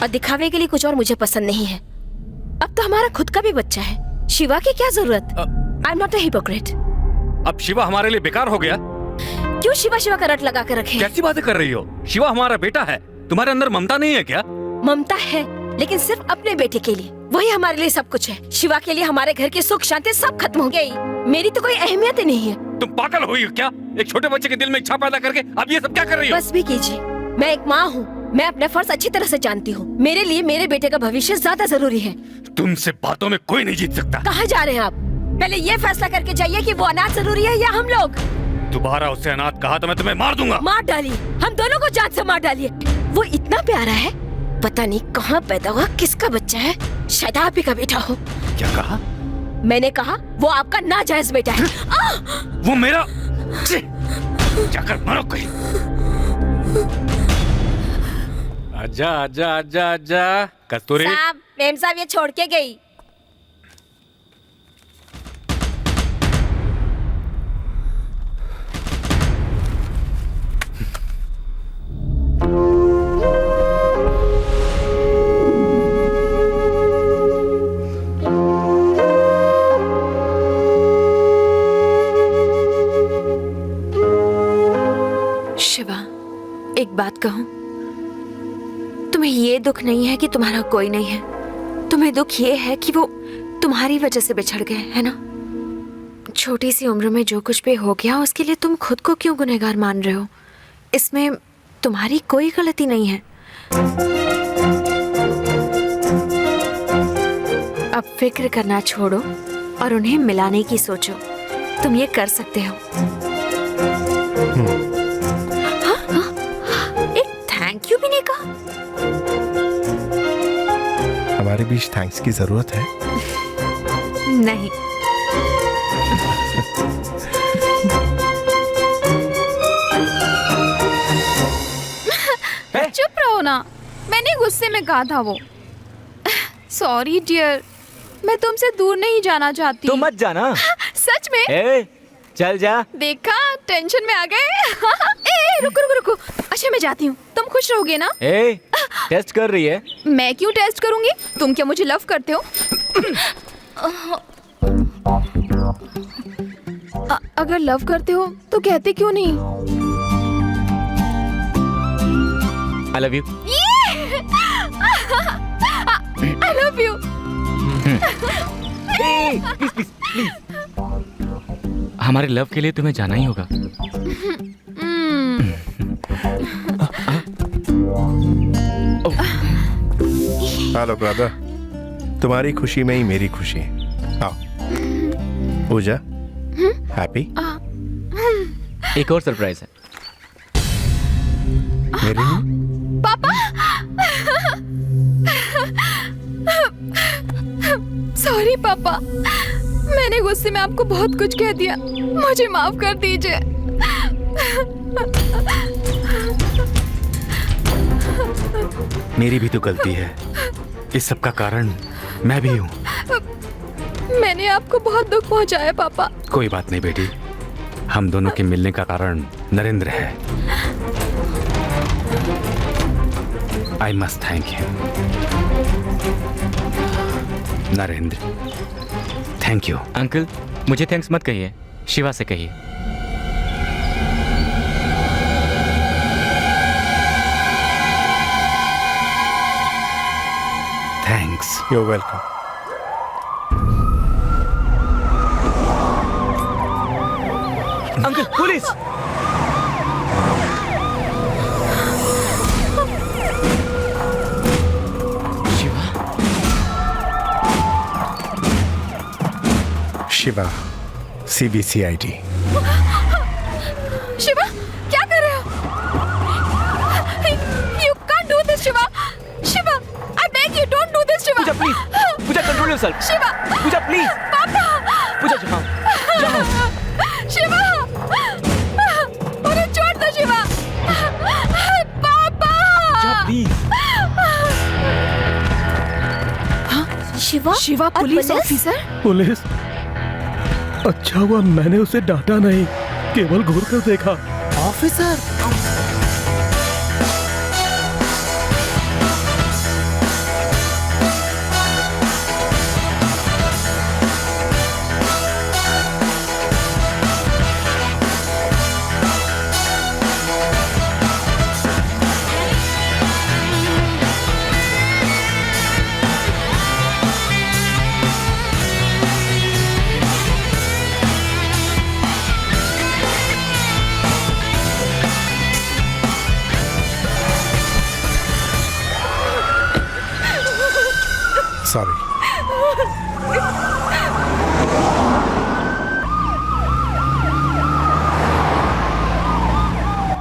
दिखावे के लिए कुछ और मुझे पसंद नहीं है। अब तो हमारा खुद का भी बच्चा है, शिवा की क्या जरूरत? I am not a hypocrite. अब शिवा हमारे लिए बेकार हो गया? क्यों शिवा शिवा का रट लगा कर रखे? कैसी बातें कर रही हो? शिवा हमारा बेटा है, तुम्हारे अंदर ममता नहीं है क्या? ममता है, लेकिन सिर्फ अपने बेटे के लिए। वही हमारे लिए सब कुछ है। शिवा के लिए हमारे घर की सुख शांति सब खत्म हो गई। मेरी तो कोई अहमियत ही नहीं है। तुम पागल हुई हो क्या? एक छोटे बच्चे के दिल में इच्छा पैदा करके अब ये सब क्या कर रही हो? बस भी कीजिए, मैं एक माँ हूँ, मैं अपना फर्ज अच्छी तरह से जानती हूँ। मेरे लिए मेरे बेटे का भविष्य ज्यादा जरूरी है। तुमसे बातों में कोई नहीं जीत सकता। कहाँ जा रहे हैं आप? पहले ये फैसला करके जाइए कि वो अनाथ जरूरी है या हम लोग। दोबारा उससे अनाथ कहा तो मैं तुम्हें मार दूंगा। मार डालिए, हम दोनों को जान से मार डालिए। वो इतना प्यारा है, पता नहीं कहाँ पैदा हुआ, किसका बच्चा है, शायद आप ही का बेटा हो। क्या कहा? मैंने कहा वो आपका नाजायज बेटा है। वो मेरा, जाकर मारो कहीं। आजा आजा आजा आजा। कस्तूरी साहब, मेम साहब ये छोड़ के गई। शिवा, एक बात कहूं, तुम्हें ये दुख नहीं है कि तुम्हारा कोई नहीं है, तुम्हें दुख ये है कि वो तुम्हारी वजह से बिछड़ गए, है ना? छोटी सी उम्र में जो कुछ भी हो गया उसके लिए तुम खुद को क्यों गुनहगार मान रहे हो? इसमें तुम्हारी कोई गलती नहीं है। अब फिक्र करना छोड़ो और उन्हें मिलाने की सोचो। तुम ये कर सकते हो। एक थैंक यू भी नहीं कहा। हमारे बीच थैंक्स की जरूरत है? नहीं। चुप रहो ना, मैंने गुस्से में कहा था वो। सॉरी डियर, मैं तुमसे दूर नहीं जाना चाहती। तो मत जाना। सच में? ए, चल जा। देखा, टेंशन में आ गए। रुको रुको रुको। अच्छा मैं जाती हूँ, तुम खुश रहोगे ना? ए, टेस्ट कर रही है? मैं क्यों टेस्ट करूंगी? तुम क्या मुझे लव करते हो? अगर लव करते हो तो कहते क्यों नहीं? I love you. I love you. हमारे लव के लिए तुम्हें जाना ही होगा। हेलो ब्रदर, तुम्हारी खुशी में ही मेरी खुशी है। आओ पूजा, हैप्पी? एक और सरप्राइज है मेरे लिए। पापा, सॉरी पापा, मैंने गुस्से में आपको बहुत कुछ कह दिया, मुझे माफ कर दीजिए। मेरी भी तो गलती है। इस सब का कारण मैं भी हूँ। मैंने आपको बहुत दुख पहुंचाया पापा। कोई बात नहीं बेटी, हम दोनों के मिलने का कारण नरेंद्र है। I must thank you Narendra. Thank you. Uncle, मुझे थैंक्स मत कहिए, शिवा से कहिए। Thanks. You welcome. Uncle, police! Shiva, CBCID। Shiva, क्या कर रहे हो? You can't do this, Shiva. Shiva, I beg you, don't do this, Shiva. Puja, please. Puja, control yourself. Shiva. Puja, please. पापा। पूजा, जाओ। जाओ। शिवा, उन्हें छोड़ दो, Shiva. Papa. Pooja, please. Shiva? Shiva, police officer? Police? अच्छा हुआ मैंने उसे डांटा नहीं, केवल घूर कर देखा। ऑफिसर! सॉरी।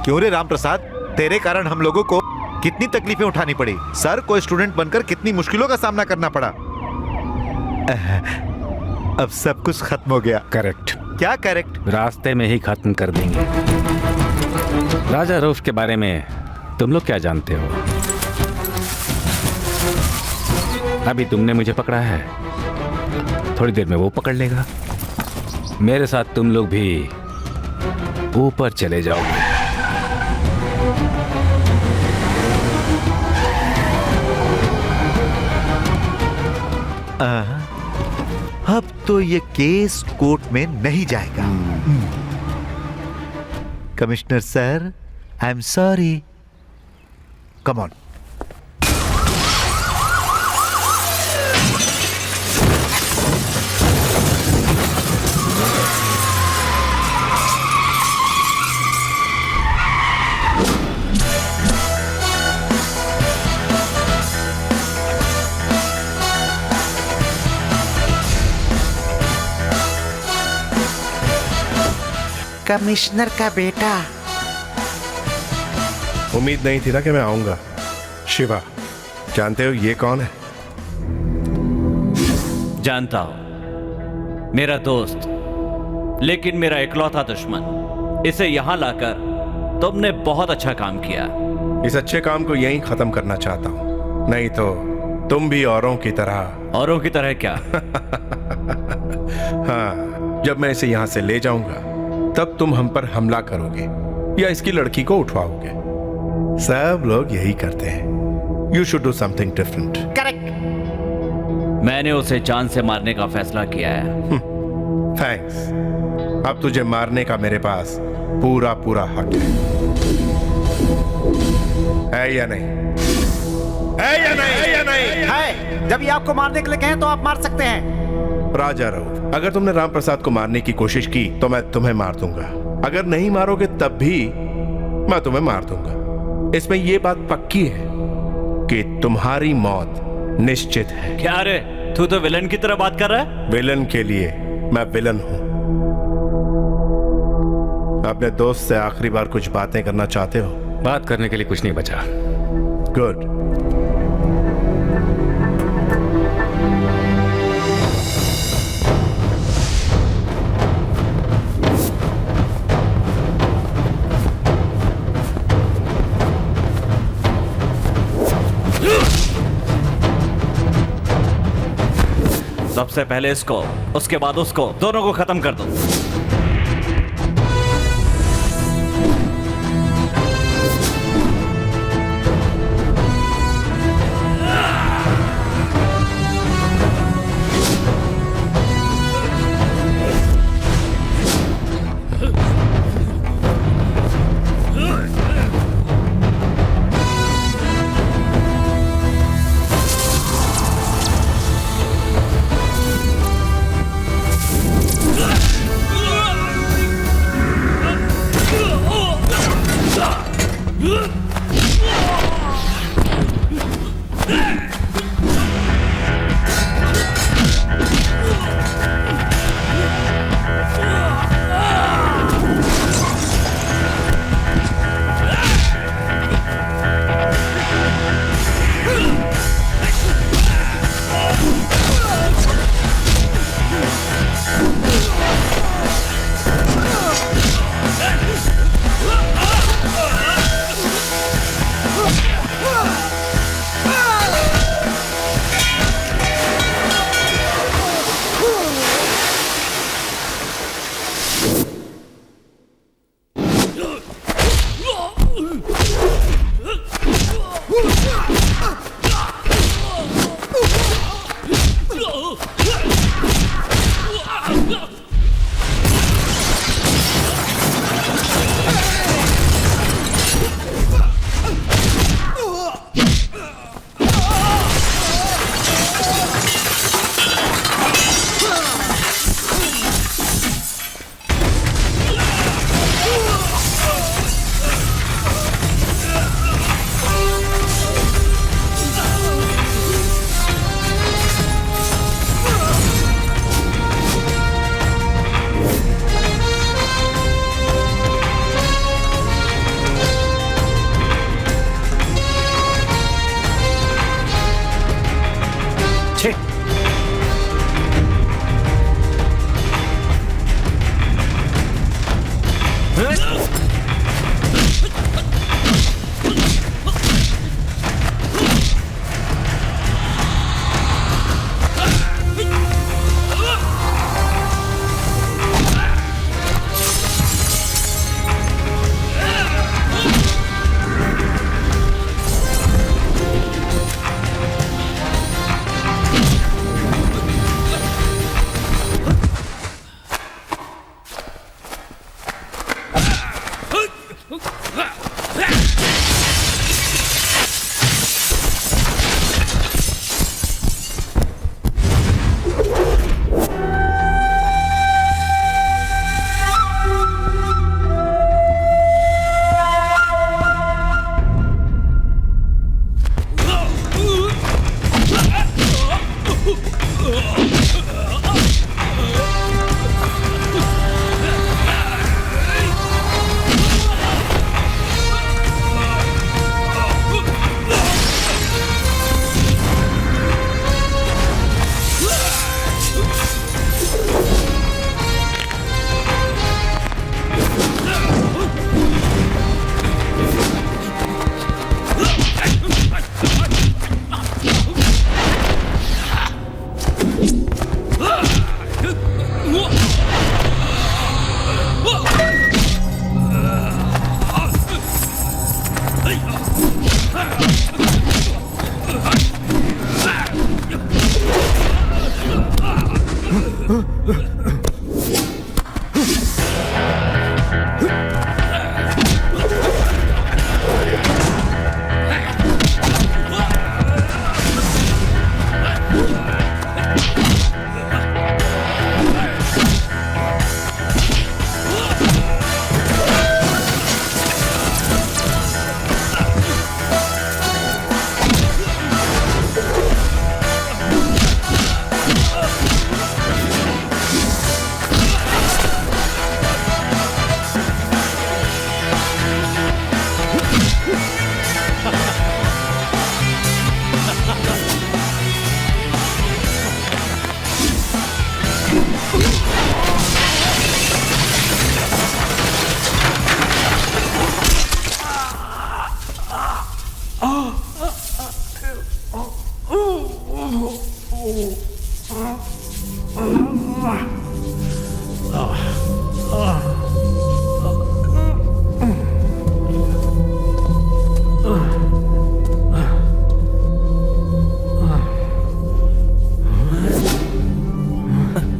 क्यों रे रामप्रसाद, तेरे कारण हम लोगों को कितनी तकलीफें उठानी पड़ी। सर को स्टूडेंट बनकर कितनी मुश्किलों का सामना करना पड़ा। अब सब कुछ खत्म हो गया। करेक्ट। क्या करेक्ट? रास्ते में ही खत्म कर देंगे। राजा रऊफ के बारे में तुम लोग क्या जानते हो? अभी तुमने मुझे पकड़ा है, थोड़ी देर में वो पकड़ लेगा। मेरे साथ तुम लोग भी ऊपर चले जाओगे। अब तो ये केस कोर्ट में नहीं जाएगा। Commissioner sir, I am sorry. Come on. Commissioner का बेटा। उम्मीद नहीं थी ना कि मैं आऊंगा। शिवा, जानते हो ये कौन है? जानता हूं, मेरा दोस्त, लेकिन मेरा इकलौता दुश्मन। इसे यहां लाकर तुमने बहुत अच्छा काम किया। इस अच्छे काम को यहीं खत्म करना चाहता हूं, नहीं तो तुम भी औरों की तरह। औरों की तरह क्या? हाँ, जब मैं इसे यहां से ले जाऊंगा तब तुम हम पर हमला करोगे या इसकी लड़की को उठवाओगे। सब लोग यही करते हैं। You should do something different. Correct. मैंने उसे जान से मारने का फैसला किया है। थैंक्स। अब तुझे मारने का मेरे पास पूरा पूरा हक है या नहीं? है या नहीं? है या नहीं? है। जब ये आपको मारने के लिए कहें तो आप मार सकते हैं। राजा रऊफ, अगर तुमने राम प्रसाद को मारने की कोशिश की तो मैं तुम्हें मार दूंगा। अगर नहीं मारोगे तब भी मैं तुम्हें मार दूंगा। इसमें यह बात पक्की है कि तुम्हारी मौत निश्चित है। क्या रे, तू तो विलन की तरह बात कर रहा है? विलन के लिए मैं विलन हूं। अपने दोस्त से आखिरी बार कुछ बातें करना चाहते हो? बात करने के लिए कुछ नहीं बचा। गुड। सबसे पहले इसको, उसके बाद उसको, दोनों को खत्म कर दो।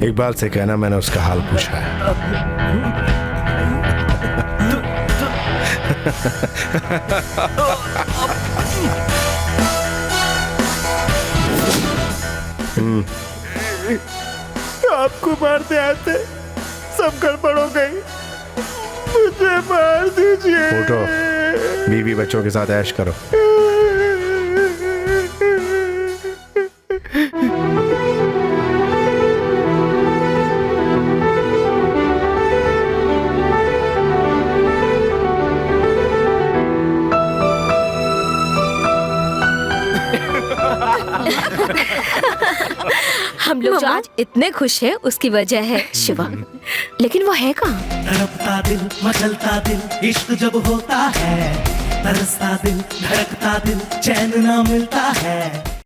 इकबाल से कहना मैंने उसका हाल पूछा है। आपको मारते आते सब गड़बड़ हो गई, मुझे मार दीजिए। उठो, बीवी बच्चों के साथ ऐश करो। हम लोग जो आज इतने खुश हैं उसकी वजह है शिवा, लेकिन वो है कहाँ? तड़पता दिल, मचलता दिल, इश्क जब होता है, तरसता दिल, धड़कता दिल, चैन ना मिलता है।